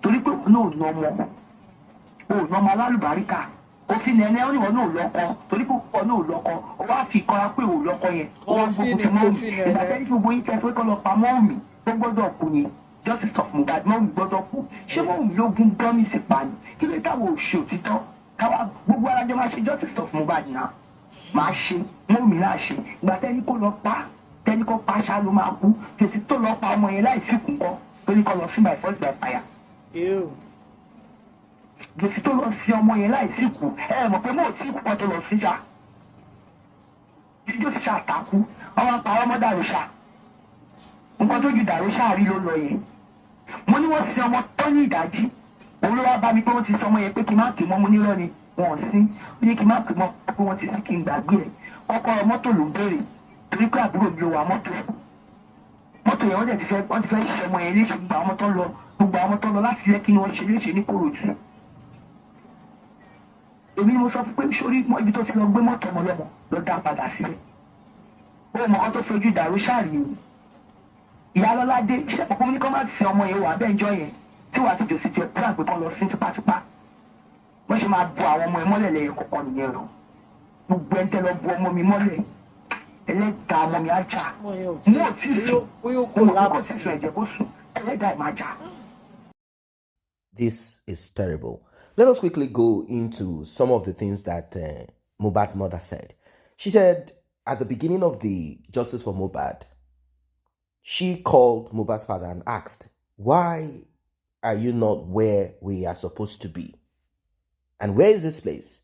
torí pé òun náà ò ná ọmọ alálùbáríkà òfin ní ẹni ọ̀nìwọ̀n náà lọ́kọ torí pé òun náà lọ́kọ ó wá fi ìkọra pé òun lọ́kọ yẹn ó wá gbogbo tí mọ́ mi ìgbà tẹ́lẹ̀ gbogbo yín tẹ́fẹ́ kọ́ lọ pa mọ́ mi tó gbọ́dọ̀ kú ni justice of Mohbad mọ́ mi gbọ́dọ̀ kú ṣé mọ́ mi lógún promise pa ni kí ló táwọn ò ṣe òtítọ́ káwá gbogbo arájọ máa ṣe justice of Mohbad náà máa ṣe mọ́ mi náà ṣe ìgbà tẹ́ni kó lọ pa tẹ́ni kó pa ṣá ló máa kú tèsí tó lọ pa ọmọ yẹn láì sí kú kọ́ torí kọ́ lọ sí by force by fire jòsí tó lọ sí ọmọ yẹn láì sí kú mọ̀ pé mo ò tí kú kọ́ tó lọ sí ṣá tí jòsí ṣá takú ọmọ àpárọ̀ mọ́ dàrúṣà nǹkan tó ju dàrúṣà rí ló lọ yẹn mo ní wọ́n sin ọmọ tó ní ìdájí òun ló wá bá mi pé wọ́n ti sọ ọmọ yẹn pé kí n má kì í mọ́ mo nírọ́ ni wọ́n sí ó ní kí n má kì í mọ́ pé wọ́n ti sí kí n gbàgbé ẹ̀ kọ́kọ́rọ́ mọ́tò ló ń béèrè torí pé àbúrò mi ló wà mọ́tò yẹn wọ́n ti fẹ́ ṣe ọmọ yẹn léṣe gbogbo àwọn tó lọ láti lẹ́kí ni wọ́n ṣe léṣe ní Kòròdú èmi ni mo sọ fún pé sórí ibi tó ti lọ gbé mọ́tò ọmọ lọ́mọ lọ dá padà sílẹ̀ ó mọ̀ kán tó fojú dàrú ṣáàrí o Ìyálọ́ládé iṣẹ́ pọ̀pọ̀ ní kọ́ máa ti sin ọmọ yẹn wà bẹ́ẹ̀ njọ́ yẹn tí wàá ti jòsí ti plan pé kán lọ sí tipátipá wọ́n ṣe máa bu àwọn ọmọ ẹ mọ́lẹ̀ lẹ́yìn kọ̀ọ̀kan nìyẹn lọ gbogbo ẹni tẹ́ lọ bu ọmọ mi mọ́lẹ̀ ẹlẹ́dàá ọmọ mi á jà mo ò tí ì sùn mo kò sì sùn ẹ̀jẹ̀ kó sùn ẹlẹ́dàá ẹ̀ máa jà. This is terrible. Let us quickly go into some of the things that Mohbad's mother said. She said at the beginning of the Justice for Mohbad, she called Mohbad's father and asked, "Why are you not where we are supposed to be? And where is this place?"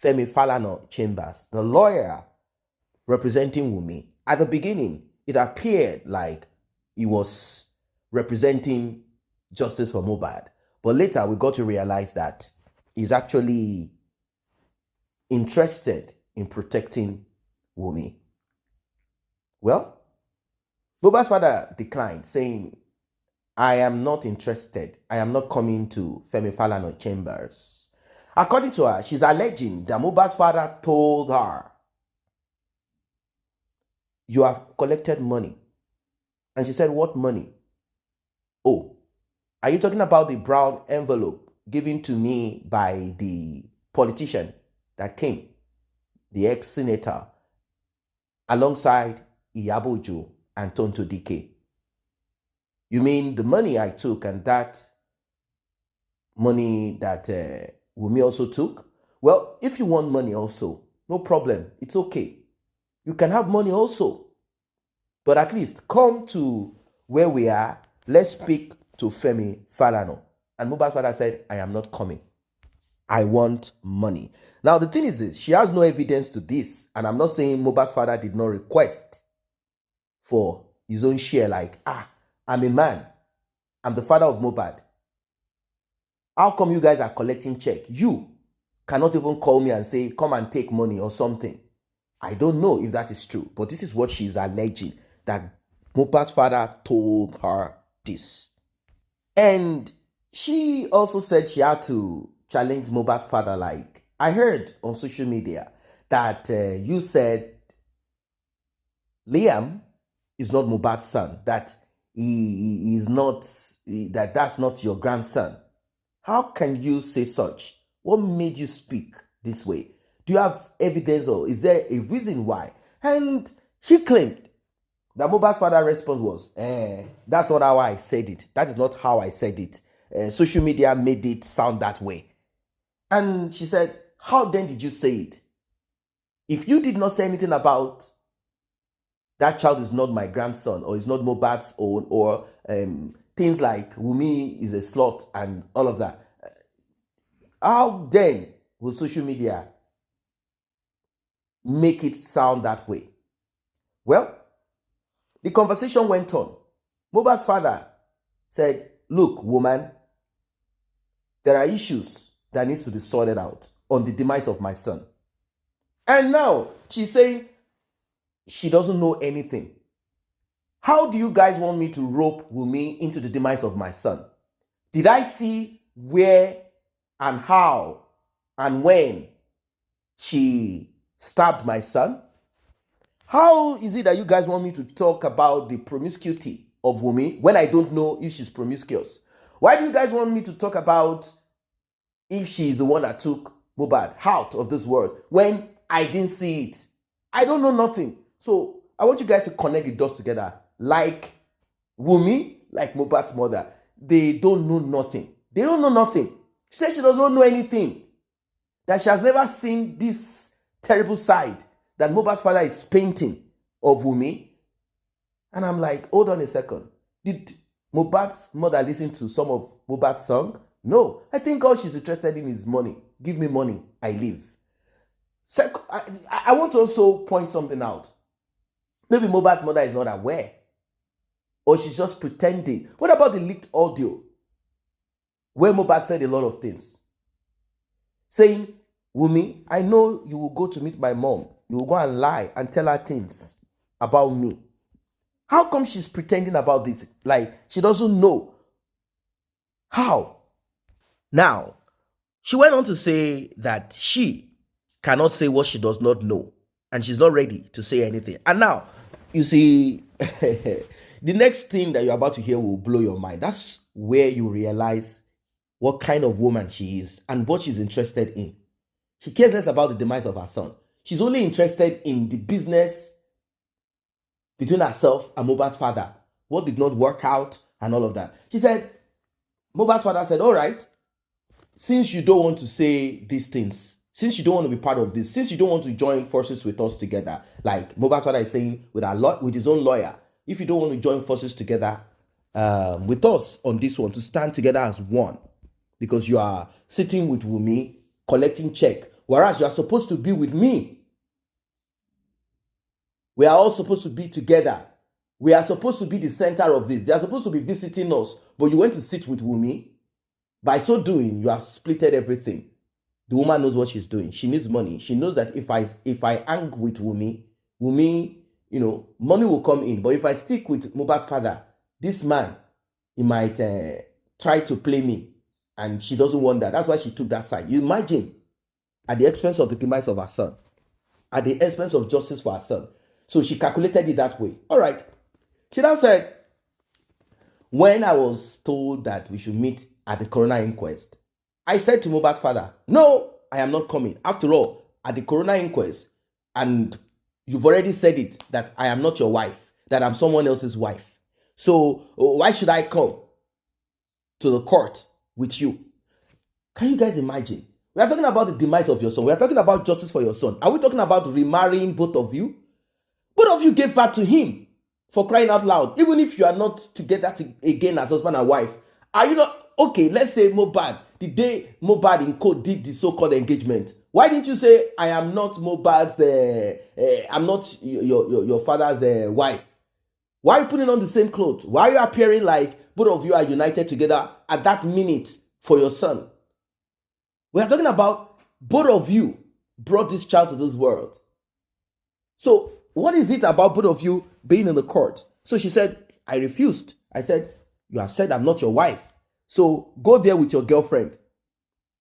Femi Falana Chambers, the lawyer representing Wunmi, at the beginning, it appeared like he was representing Justice for Mohbad. But later, we got to realize that he's actually interested in protecting Wunmi. Well, Mohbad's father declined, saying, "I am not interested. I am not coming to Femi Falana Chambers." According to her, she's alleging that Mohbad's father told her, "You have collected money." And she said, "What money?" "Oh, are you talking about the brown envelope given to me by the politician that came, the ex-senator, alongside Iyabojo and Tonto Dike? You mean the money I took and that money that Wunmi also took. Well, if you want money also, no problem. It's okay. You can have money also. But at least come to where we are. Let's speak to Femi Falana. And Mohbad's father said, I am not coming. I want money. Now, the thing is this, she has no evidence to this. And I'm not saying Mohbad's father did not request for his own share, like, I'm a man. I'm the father of Mohbad. How come you guys are collecting check? You cannot even call me and say, come and take money or something. I don't know if that is true, but this is what she's alleging, that Mohbad's father told her this. And she also said she had to challenge Mohbad's father, like, I heard on social media that you said Liam is not Mohbad's son, that he is not, that's not your grandson. How can you say such? What made you speak this way? Do you have evidence, or is there a reason why? And she claimed that Mohbad's father's response was, that's not how I said it. That is not how I said it. Social media made it sound that way. And she said, how then did you say it? If you did not say anything about that child is not my grandson, or is not Mohbad's own, or things like Wunmi is a slut and all of that, how then will social media make it sound that way? Well, the conversation went on. Mohbad's father said, look, woman, there are issues that needs to be sorted out on the demise of my son. And now she's saying she doesn't know anything. How do you guys want me to rope Wunmi into the demise of my son? Did I see where and how and when she stabbed my son? How is it that you guys want me to talk about the promiscuity of Wunmi when I don't know if she's promiscuous? Why do you guys want me to talk about if she's the one that took Mohbad out of this world when I didn't see it? I don't know nothing. So I want you guys to connect the dots together. Like Wunmi, like Mohbad's mother, they don't know nothing. They don't know nothing. She said she doesn't know anything. That she has never seen this terrible side that Mohbad's father is painting of Wunmi. And I'm like, hold on a second. Did Mohbad's mother listen to some of Mohbad's song? No. I think all she's interested in is money. Give me money, I live. I want to also point something out. Maybe Mohbad's mother is not aware, or she's just pretending. What about the leaked audio where Mohbad said a lot of things? Saying, Wunmi, I know you will go to meet my mom. You will go and lie and tell her things about me. How come she's pretending about this? Like, she doesn't know. How? Now, she went on to say that she cannot say what she does not know, and she's not ready to say anything. And now, you see, the next thing that you're about to hear will blow your mind. That's where you realize what kind of woman she is and what she's interested in. She cares less about the demise of her son. She's only interested in the business between herself and Mohbad's father. What did not work out and all of that. She said, Mohbad's father said, all right, since you don't want to say these things, since you don't want to be part of this, since you don't want to join forces with us together, like Mohbad's father is saying with his own lawyer, if you don't want to join forces together with us on this one, to stand together as one, because you are sitting with Wunmi, collecting check, whereas you are supposed to be with me. We are all supposed to be together. We are supposed to be the center of this. They are supposed to be visiting us, but you went to sit with Wunmi. By so doing, you have splitted everything. The woman knows what she's doing. She needs money. She knows that if I hang with Wunmi, money will come in. But if I stick with Mohbad's father, this man, he might try to play me. And she doesn't want that. That's why she took that side. You imagine, at the expense of the demise of her son, at the expense of justice for her son. So she calculated it that way. All right. She now said, when I was told that we should meet at the coroner inquest, I said to Mohbad's father, no, I am not coming. After all, at the coroner inquest, and you've already said it, that I am not your wife, that I'm someone else's wife. So why should I come to the court with you? Can you guys imagine? We are talking about the demise of your son. We are talking about justice for your son. Are we talking about remarrying both of you? Both of you gave birth to him, for crying out loud. Even if you are not together again as husband and wife, are you not? Okay, let's say Mohbad, the day Mohbad in code did the so-called engagement, why didn't you say, I am not Mohbad's, I'm not your father's wife? Why are you putting on the same clothes? Why are you appearing like both of you are united together at that minute for your son? We are talking about both of you brought this child to this world. So what is it about both of you being in the court? So she said, I refused. I said, you have said I'm not your wife. So go there with your girlfriend.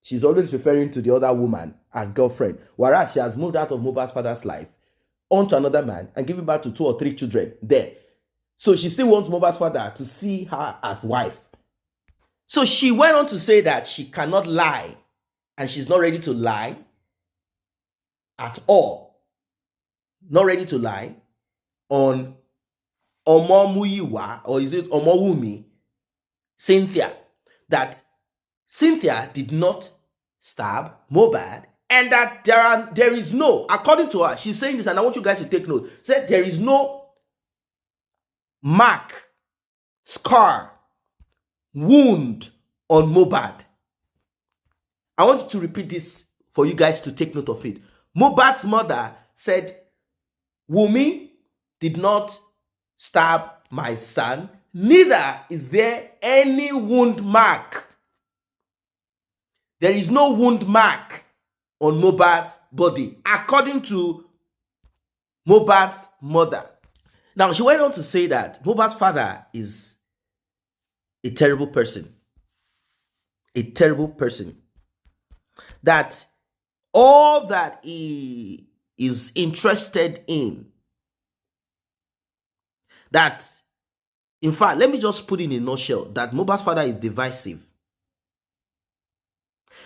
She's always referring to the other woman as girlfriend, whereas she has moved out of Mohbad's father's life onto another man and given birth to 2 or 3 children there. So she still wants Mohbad's father to see her as wife. So she went on to say that she cannot lie, and she's not ready to lie at all. Not ready to lie on Omomuyiwa, or is it Wunmi, Cynthia, that Cynthia did not stab Mohbad, and that there is no, according to her, she's saying this, and I want you guys to take note, said there is no mark, scar, wound on Mohbad. I want you to repeat this for you guys to take note of it. Mohbad's mother said, Wunmi did not stab my son, neither is there any wound mark. There is no wound mark on Mohbad's body, according to Mohbad's mother. Now, she went on to say that Mohbad's father is a terrible person. A terrible person. That all that he is interested in, that, in fact, let me just put it in a nutshell, that Mohbad's father is divisive.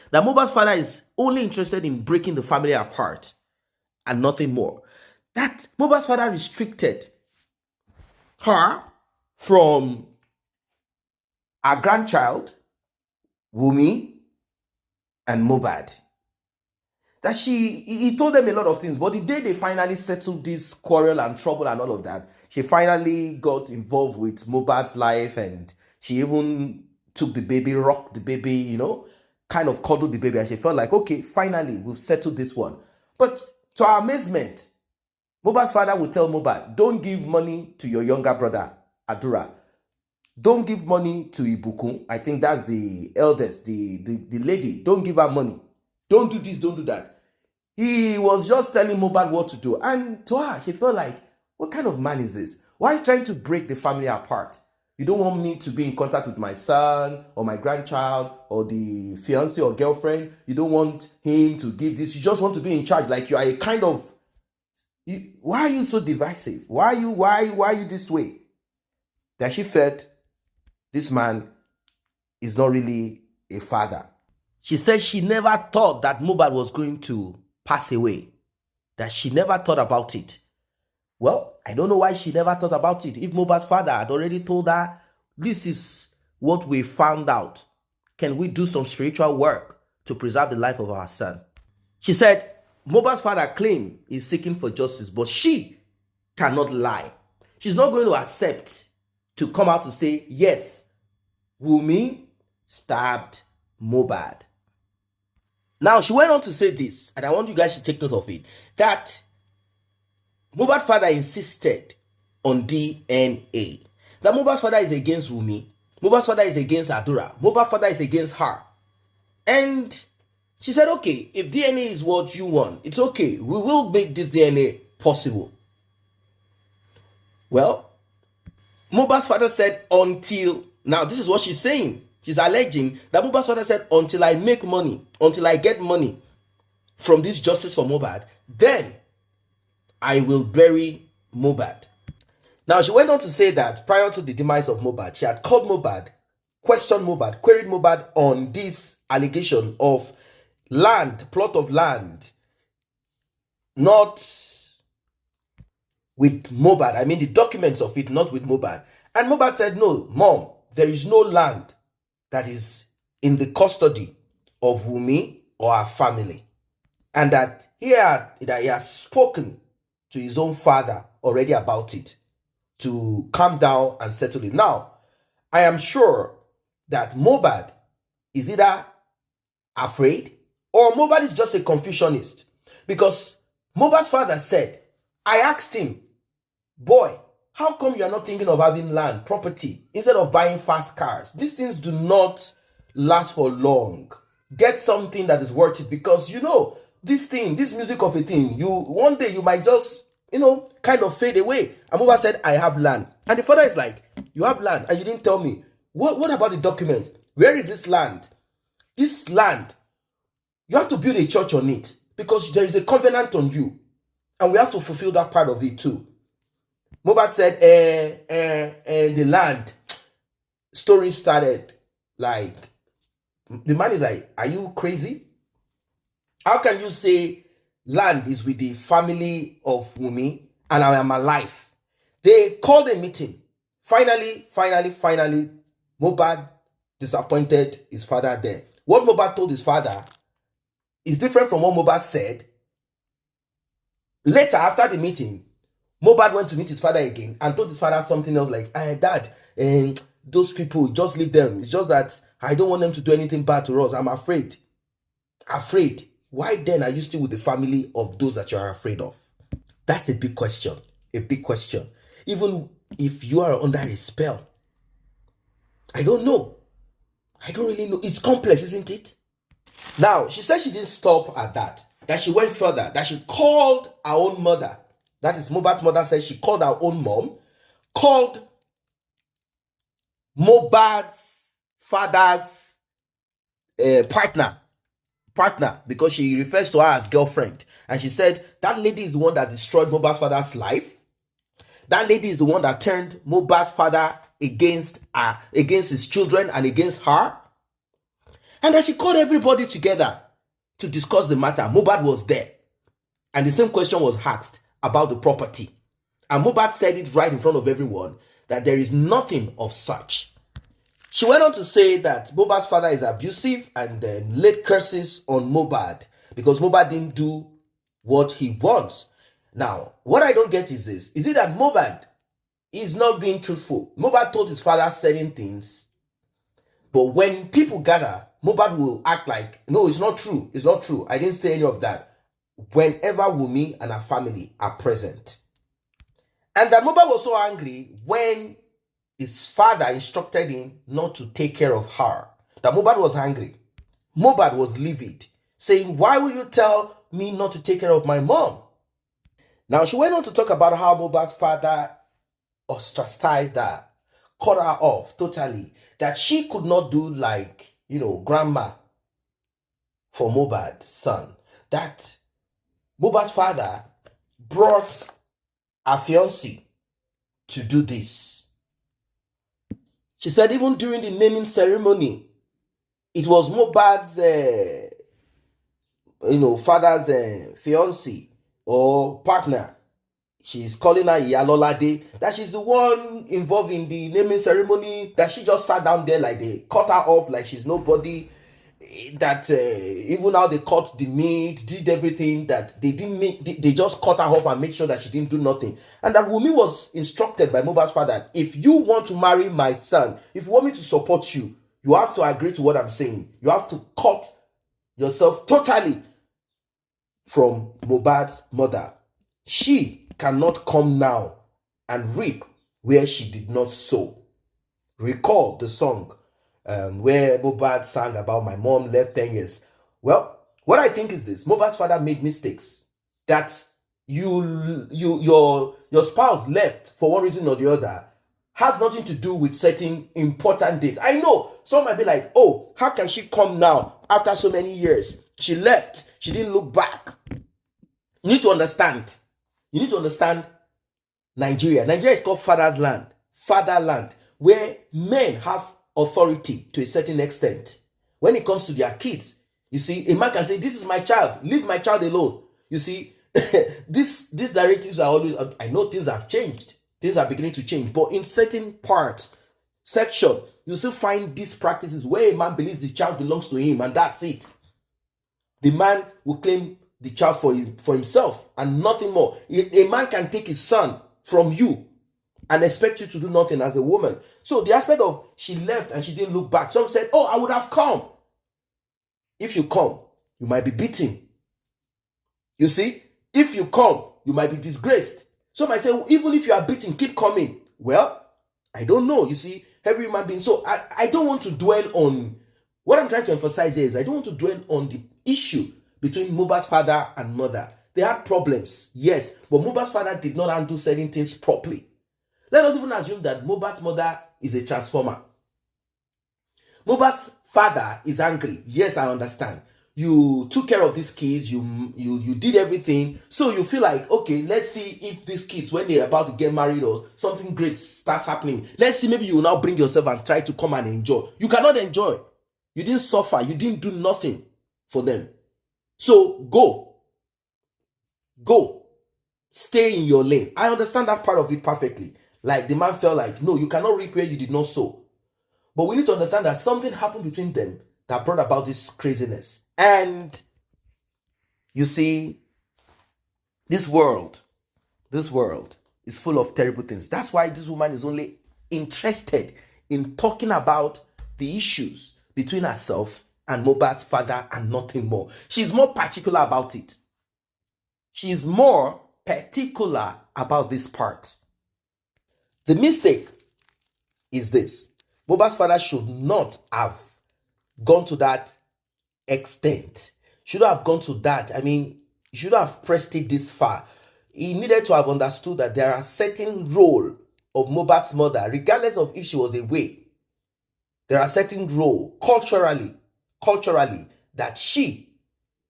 That Mohbad's father is only interested in breaking the family apart and nothing more. That Mohbad's father restricted her from her grandchild, Wunmi, and Mohbad. That he told them a lot of things, but the day they finally settled this quarrel and trouble and all of that, she finally got involved with Mohbad's life, and she even took the baby, rocked the baby, you know, kind of cuddled the baby, and she felt like, okay, finally, we've settled this one. But to our amazement, Mohbad's father would tell Mohbad, don't give money to your younger brother, Adura. Don't give money to Ibukun. I think that's the eldest, the lady. Don't give her money. Don't do this, don't do that. He was just telling Mohbad what to do. And to her, she felt like, what kind of man is this? Why are you trying to break the family apart? You don't want me to be in contact with my son or my grandchild or the fiancé or girlfriend. You don't want him to give this. You just want to be in charge. Like you are a kind of... why are you so divisive? Why are you this way? That she felt this man is not really a father. She said she never thought that Mohbad was going to pass away. That she never thought about it. Well, I don't know why she never thought about it. If Mohbad's father had already told her, this is what we found out. Can we do some spiritual work to preserve the life of our son? She said, Mohbad's father claimed he's seeking for justice, but she cannot lie. She's not going to accept to come out to say, yes, Wunmi stabbed Mohbad. Now, she went on to say this, and I want you guys to take note of it, that Mohbad's father insisted on DNA. That Mohbad's father is against Wunmi. Mohbad's father is against Adura. Mohbad's father is against her. And she said, okay, if DNA is what you want, it's okay. We will make this DNA possible. Well, Mohbad's father said until... Now, this is what she's saying. She's alleging that Mohbad's father said, until I make money, until I get money from this justice for Mohbad, then I will bury Mohbad. Now, she went on to say that prior to the demise of Mohbad, she had called Mohbad, questioned Mohbad, queried Mohbad on this allegation of land, plot of land, not with Mohbad. I mean, the documents of it, not with Mohbad. And Mohbad said, no, Mom, there is no land that is in the custody of Wunmi or her family. And that he has spoken to his own father already about it to calm down and settle it. Now, I am sure that Mohbad is either afraid or Mohbad is just a confusionist. Because Mohbad's father said, I asked him, boy, how come you are not thinking of having land, property, instead of buying fast cars? These things do not last for long. Get something that is worth it, because this music of a thing, one day you might just, kind of fade away. And Mohbad said, I have land. And the father is like, you have land and you didn't tell me. What about the document? Where is this land? This land, you have to build a church on it because there is a covenant on you. And we have to fulfill that part of it too. Mohbad said, the land story started. Like, the man is like, are you crazy? How can you say land is with the family of Wunmi and I am alive? They called a meeting. Finally, Mohbad disappointed his father there. What Mohbad told his father is different from what Mohbad said. Later, after the meeting, Mohbad went to meet his father again and told his father something else like, Dad, those people, just leave them. It's just that I don't want them to do anything bad to us. I'm afraid. Afraid. Why then are you still with the family of those that you are afraid of? That's a big question. A big question. Even if you are under a spell. I don't know. I don't really know. It's complex, isn't it? Now, she said she didn't stop at that. That she went further. That she called her own mother. That is, Mohbad's mother said she called her own mom. Called Mohbad's father's partner, because she refers to her as girlfriend. And she said that lady is the one that destroyed Mohbad's father's life. That lady is the one that turned Mohbad's father against his children and against her. And that she called everybody together to discuss the matter. Mohbad was there. And the same question was asked about the property. And Mohbad said it right in front of everyone that there is nothing of such. She went on to say that Mohbad's father is abusive and laid curses on Mohbad because Mohbad didn't do what he wants. Now, what I don't get is this. Is it that Mohbad is not being truthful? Mohbad told his father certain things, but when people gather, Mohbad will act like, no, it's not true. It's not true. I didn't say any of that. Whenever Wunmi and her family are present. And that Mohbad was so angry when his father instructed him not to take care of her. That Mohbad was angry. Mohbad was livid, saying, why will you tell me not to take care of my mom? Now, she went on to talk about how Mohbad's father ostracized her, cut her off totally, that she could not do like, grandma for Mohbad's son. That Mohbad's father brought her fiancé to do this. She said even during the naming ceremony, it was Mohbad's, father's fiancé or partner. She's calling her Iyalolade, that she's the one involved in the naming ceremony, that she just sat down there like they cut her off like she's nobody, that even how they cut the meat, did everything, that they didn't make, they just cut her off and made sure that she didn't do nothing. And that Wunmi was instructed by Mohbad's father, if you want to marry my son, if you want me to support you, you have to agree to what I'm saying. You have to cut yourself totally from Mohbad's mother. She cannot come now and reap where she did not sow. Recall the song where Mohbad sang about my mom left 10 years. Well, what I think is this. Mohbad's father made mistakes. That your spouse left for one reason or the other has nothing to do with certain important dates. I know some might be like, oh, how can she come now after so many years? She left. She didn't look back. You need to understand. You need to understand Nigeria. Nigeria is called fatherland, where men have authority to a certain extent. When it comes to their kids, you see, a man can say, this is my child, leave my child alone. You see, these directives are always, I know things have changed. Things are beginning to change. But in certain parts, section, you still find these practices where a man believes the child belongs to him and that's it. The man will claim the child for himself and nothing more. A man can take his son from you and expect you to do nothing as a woman. So the aspect of she left and she didn't look back. Some said, oh, I would have come. If you come, you might be beaten. You see, if you come, you might be disgraced. Some might say, even if you are beaten, keep coming. Well, I don't know. You see, every human being. So I don't want to dwell on, what I'm trying to emphasize here is I don't want to dwell on the issue between Mohbad's father and mother. They had problems, yes, but Mohbad's father did not handle certain things properly. Let us even assume that Mohbad's mother is a transformer. Mohbad's father is angry. Yes, I understand. You took care of these kids, you did everything, so you feel like, okay, let's see if these kids, when they're about to get married or something great starts happening, let's see, maybe you will now bring yourself and try to come and enjoy. You cannot enjoy. You didn't suffer. You didn't do nothing for them. So go. Stay in your lane. I understand that part of it perfectly. Like the man felt like, no, you cannot reap where you did not sow. But we need to understand that something happened between them that brought about this craziness. And you see, this world is full of terrible things. That's why this woman is only interested in talking about the issues between herself and Mohbad's father and nothing more. She's more particular about it. She's more particular about this part. The mistake is this. Mohbad's father should not have gone to that extent. Should have gone to that. I mean, he should have pressed it this far. He needed to have understood that there are certain role of Mohbad's mother, regardless of if she was away. There are certain role culturally that she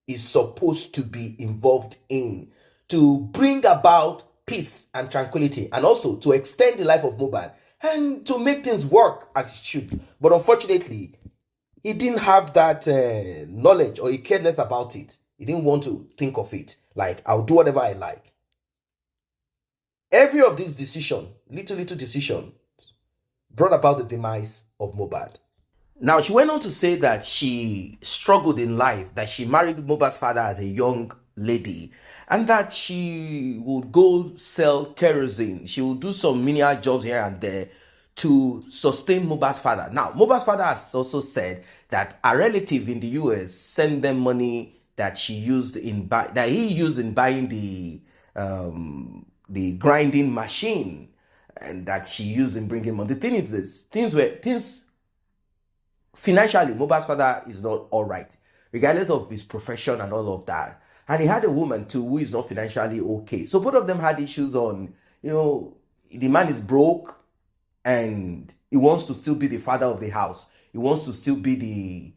is supposed to be involved in to bring about peace and tranquility, and also to extend the life of Mohbad and to make things work as it should. But unfortunately, he didn't have that knowledge, or he cared less about it. He didn't want to think of it. Like, I'll do whatever I like. Every of these decisions, little decisions, brought about the demise of Mohbad. Now, she went on to say that she struggled in life, that she married Mohbad's father as a young lady, and that she would go sell kerosene. She would do some menial jobs here and there to sustain Mohbad's father. Now, Mohbad's father has also said that a relative in the US sent them money that he used in buying the grinding machine, and that she used in bringing money. The thing is this: things financially, Mohbad's father is not all right, regardless of his profession and all of that. And he had a woman too who is not financially okay. So both of them had issues on, the man is broke and he wants to still be the father of the house. He wants to still be the,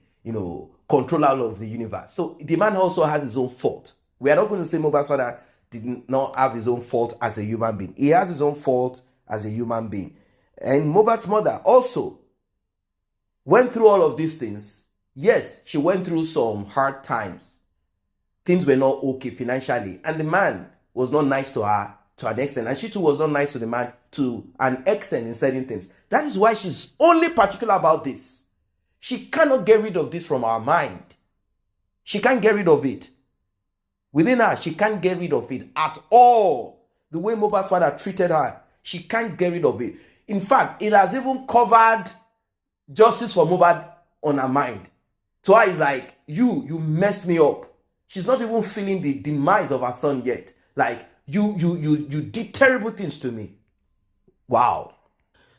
controller of the universe. So the man also has his own fault. We are not going to say Mohbad's father did not have his own fault as a human being. He has his own fault as a human being. And Mohbad's mother also went through all of these things. Yes, she went through some hard times. Things were not okay financially. And the man was not nice to her to an extent. And she too was not nice to the man to an extent in certain things. That is why she's only particular about this. She cannot get rid of this from her mind. She can't get rid of it. Within her, she can't get rid of it at all. The way Mohbad's father treated her, she can't get rid of it. In fact, it has even covered justice for Mohbad on her mind. To her, it's like, you messed me up. She's not even feeling the demise of her son yet. Like, you did terrible things to me. Wow.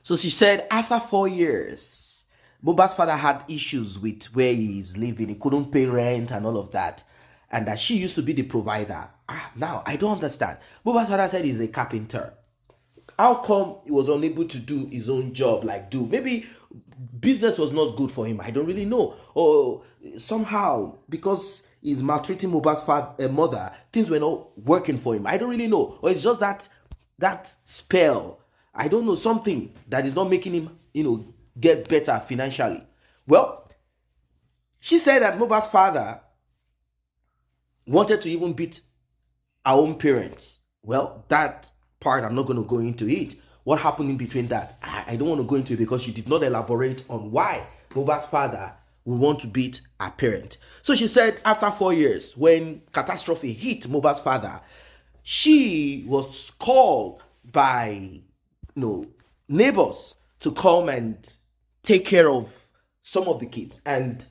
So she said after 4 years, Mohbad's father had issues with where he is living. He couldn't pay rent and all of that. And that she used to be the provider. Now, I don't understand. Mohbad's father said he's a carpenter. How come he was unable to do his own job? Maybe business was not good for him. I don't really know. Or somehow, because he's maltreating Mohbad's mother, things were not working for him. I don't really know. Or it's just that spell. I don't know, something that is not making him, get better financially. Well, she said that Mohbad's father wanted to even beat our own parents. Well, that part I'm not going to go into it. what happened in between that, I don't want to go into it because she did not elaborate on why Mohbad's father would want to beat her parent. So she said after 4 years, when catastrophe hit Mohbad's father, she was called by neighbors to come and take care of some of the kids. And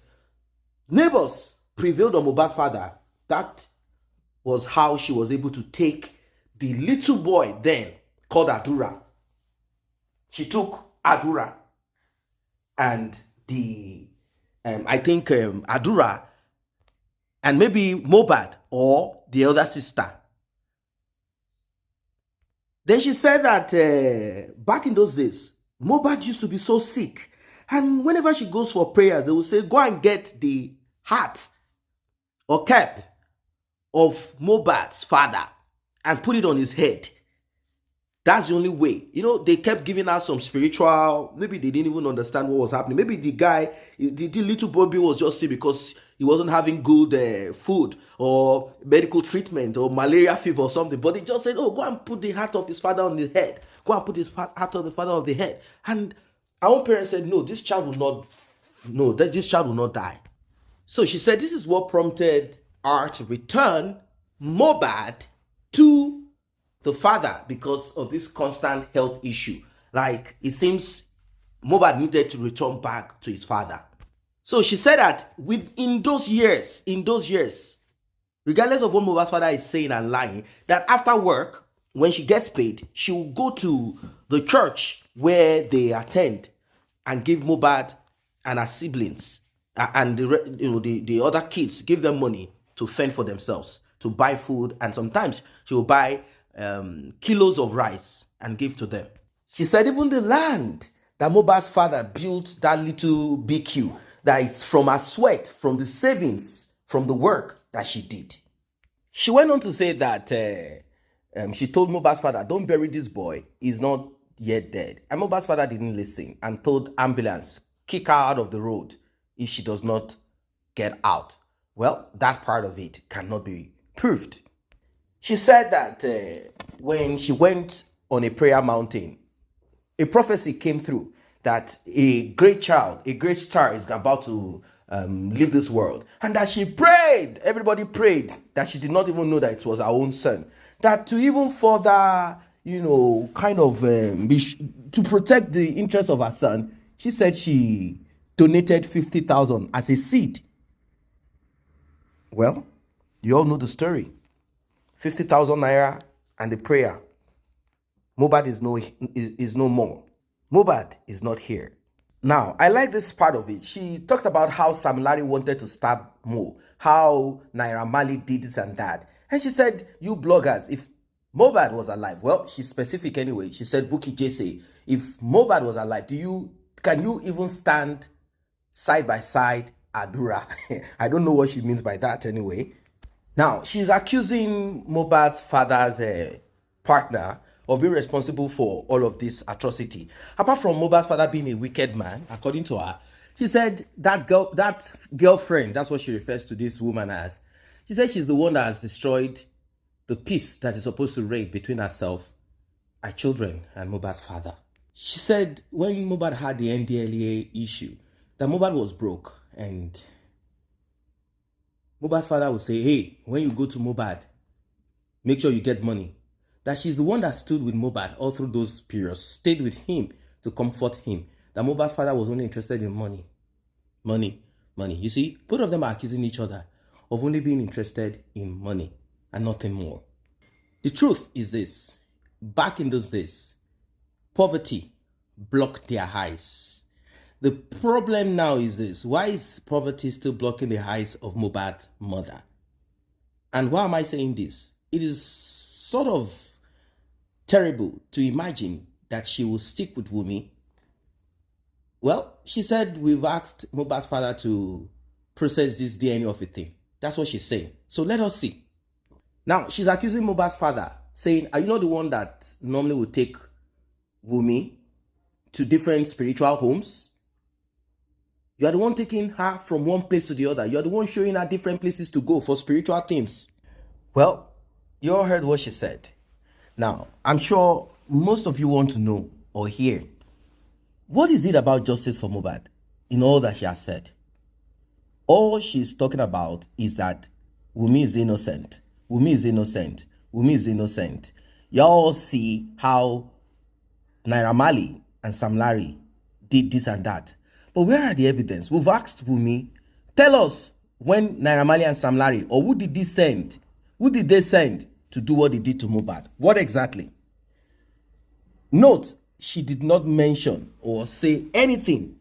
neighbors prevailed on Mohbad's father. That was how she was able to take the little boy then called Adura. She took Adura and I think Adura and maybe Mohbad or the other sister. Then she said that back in those days, Mohbad used to be so sick. And whenever she goes for prayers, they will say, go and get the hat or cap of Mohbad's father and put it on his head. That's the only way. They kept giving us some spiritual, maybe they didn't even understand what was happening. Maybe the little baby was just sick because he wasn't having good food or medical treatment or malaria fever or something. But they just said, oh, go and put the hat of his father on his head. Go and put his hat of the father on the head. And our own parents said, no, this child will not die. So she said this is what prompted her to return Mohbad to the father because of this constant health issue. Like, it seems Mohbad needed to return back to his father. So she said that in those years, regardless of what Mohbad's father is saying and lying, that after work, when she gets paid, she will go to the church where they attend and give Mohbad and her siblings and the other kids, give them money to fend for themselves, to buy food, and sometimes she will buy kilos of rice and give to them. She said even the land that Mohbad's father built that little BQ, that is from her sweat, from the savings, from the work that she did. She went on to say that she told Mohbad's father, don't bury this boy, he's not yet dead. And Mohbad's father didn't listen and told ambulance, kick her out of the road if she does not get out. Well, that part of it cannot be proved. She said that when she went on a prayer mountain, a prophecy came through that a great child, a great star is about to leave this world. And that she prayed, everybody prayed, that she did not even know that it was her own son. That to even further, to protect the interest of her son, she said she donated 50,000 as a seed. Well, you all know the story. 50,000 naira and the prayer. Mohbad is no more. Mohbad is not here. Now, I like this part of it. She talked about how Sam Larry wanted to stab Mo, how Naira Marley did this and that. And she said, you bloggers, if Mohbad was alive, well, she's specific anyway. She said, Bukky Jesse, if Mohbad was alive, can you even stand side by side Adura? I don't know what she means by that anyway. Now, she's accusing Mohbad's father's partner of being responsible for all of this atrocity. Apart from Mohbad's father being a wicked man, according to her, she said that girlfriend, that's what she refers to this woman as, she said she's the one that has destroyed the peace that is supposed to reign between herself, her children, and Mohbad's father. She said when Mohbad had the NDLEA issue, that Mohbad was broke, and Mohbad's father would say, hey, when you go to Mohbad, make sure you get money. That she's the one that stood with Mohbad all through those periods, stayed with him to comfort him. That Mohbad's father was only interested in money. Money, money. You see, both of them are accusing each other of only being interested in money and nothing more. The truth is this. Back in those days, poverty blocked their eyes. The problem now is this. Why is poverty still blocking the eyes of Mohbad's mother? And why am I saying this? It is sort of terrible to imagine that she will stick with Wunmi. Well, she said we've asked Mohbad's father to process this DNA of a thing. That's what she's saying. So let us see. Now, she's accusing Mohbad's father, saying, are you not the one that normally would take Wunmi to different spiritual homes? You are the one taking her from one place to the other. You are the one showing her different places to go for spiritual things. Well, you all heard what she said. Now, I'm sure most of you want to know or hear, what is it about justice for Mohbad in all that she has said? All she's talking about is that Wunmi is innocent. Wunmi is innocent. Wunmi is innocent. Y'all see how Naira Marley and Sam Larry did this and that. But where are the evidence? We've asked Wunmi, tell us when Naira Marley and Sam Larry, or who did they send? Who did they send to do what they did to Mohbad? What exactly? Note, she did not mention or say anything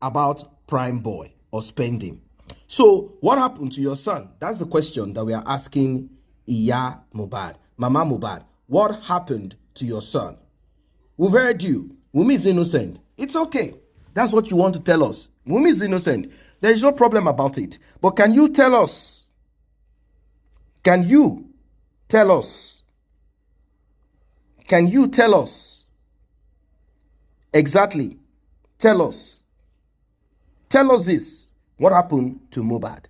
about Prime Boy or spending. So what happened to your son? That's the question that we are asking Iya Mohbad, Mama Mohbad. What happened to your son? We've heard you. Wunmi is innocent. It's okay. That's what you want to tell us. Wunmi is innocent. There is no problem about it. But can you tell us? Can you tell us? Can you tell us? Exactly. Tell us. Tell us this. What happened to Mohbad?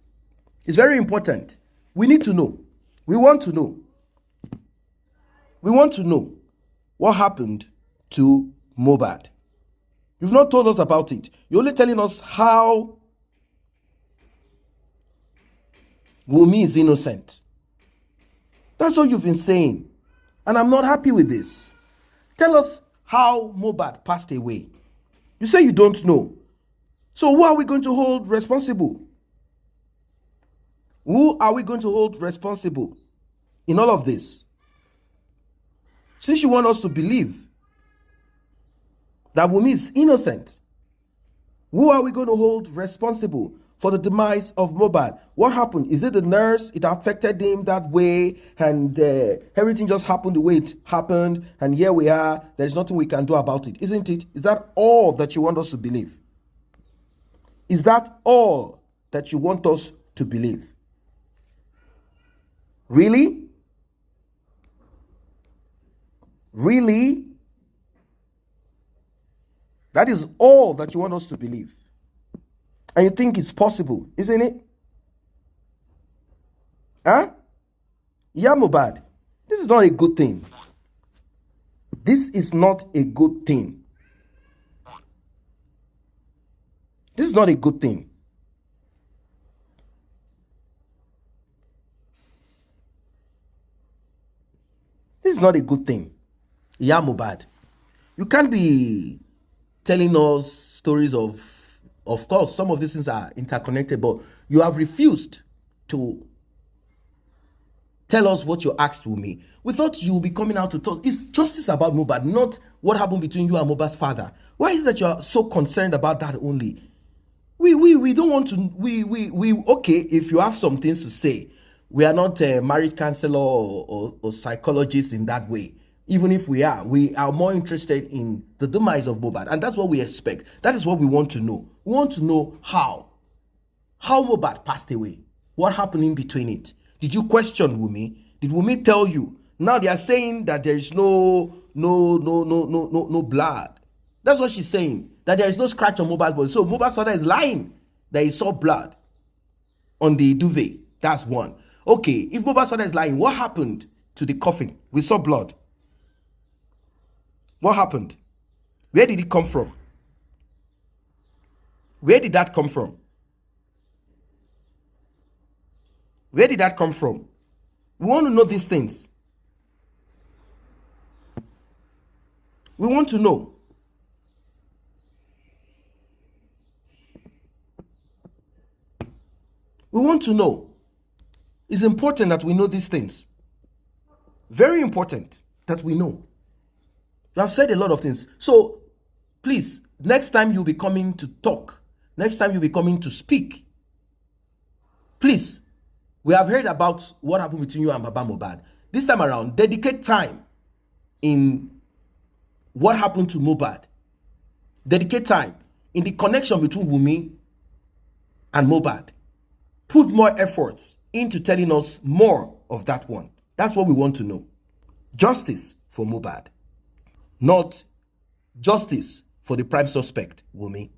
It's very important. We need to know. We want to know. We want to know what happened to Mohbad. You've not told us about it. You're only telling us how Wunmi is innocent. That's all you've been saying. And I'm not happy with this. Tell us how Mohbad passed away. You say you don't know. So who are we going to hold responsible? Who are we going to hold responsible in all of this? Since you want us to believe that Wunmi is innocent, who are we going to hold responsible for the demise of Mohbad? What happened? Is it the nurse? It affected him that way, and everything just happened the way it happened, and here we are. There's nothing we can do about it, isn't it? Is that all that you want us to believe? Is that all that you want us to believe? Really? Really? That is all that you want us to believe. And you think it's possible, isn't it? Huh? Yeah, Mohbad. This is not a good thing. This is not a good thing. This is not a good thing. This is not a good thing. Yeah, Mohbad. You can't be telling us stories of course, some of these things are interconnected, but you have refused to tell us what you asked Wunmi. We thought you would be coming out to talk. It's justice about Mohbad, not what happened between you and Mohbad's father. Why is it that you are so concerned about that only? We don't want to, okay, if you have some things to say, we are not a marriage counselor or psychologists in that way. Even if we are more interested in the demise of Mohbad. And that's what we expect. That is what we want to know. We want to know how Mohbad passed away. What happened in between it? Did you question Wunmi? Did Wunmi tell you? Now they are saying that there is no blood. That's what she's saying. That there is no scratch on Mohbad's body. So Mohbad's father is lying that he saw blood on the duvet. That's one. Okay, if Mohbad's father is lying, what happened to the coffin? We saw blood. What happened? Where did it come from? Where did that come from? Where did that come from? We want to know these things. We want to know. We want to know. It's important that we know these things. Very important that we know. You have said a lot of things. So, please, next time you'll be coming to talk, next time you'll be coming to speak, please, we have heard about what happened between you and Baba Mohbad. This time around, dedicate time in what happened to Mohbad. Dedicate time in the connection between Wunmi and Mohbad. Put more efforts into telling us more of that one. That's what we want to know. Justice for Mohbad. Not justice for the prime suspect, Wunmi.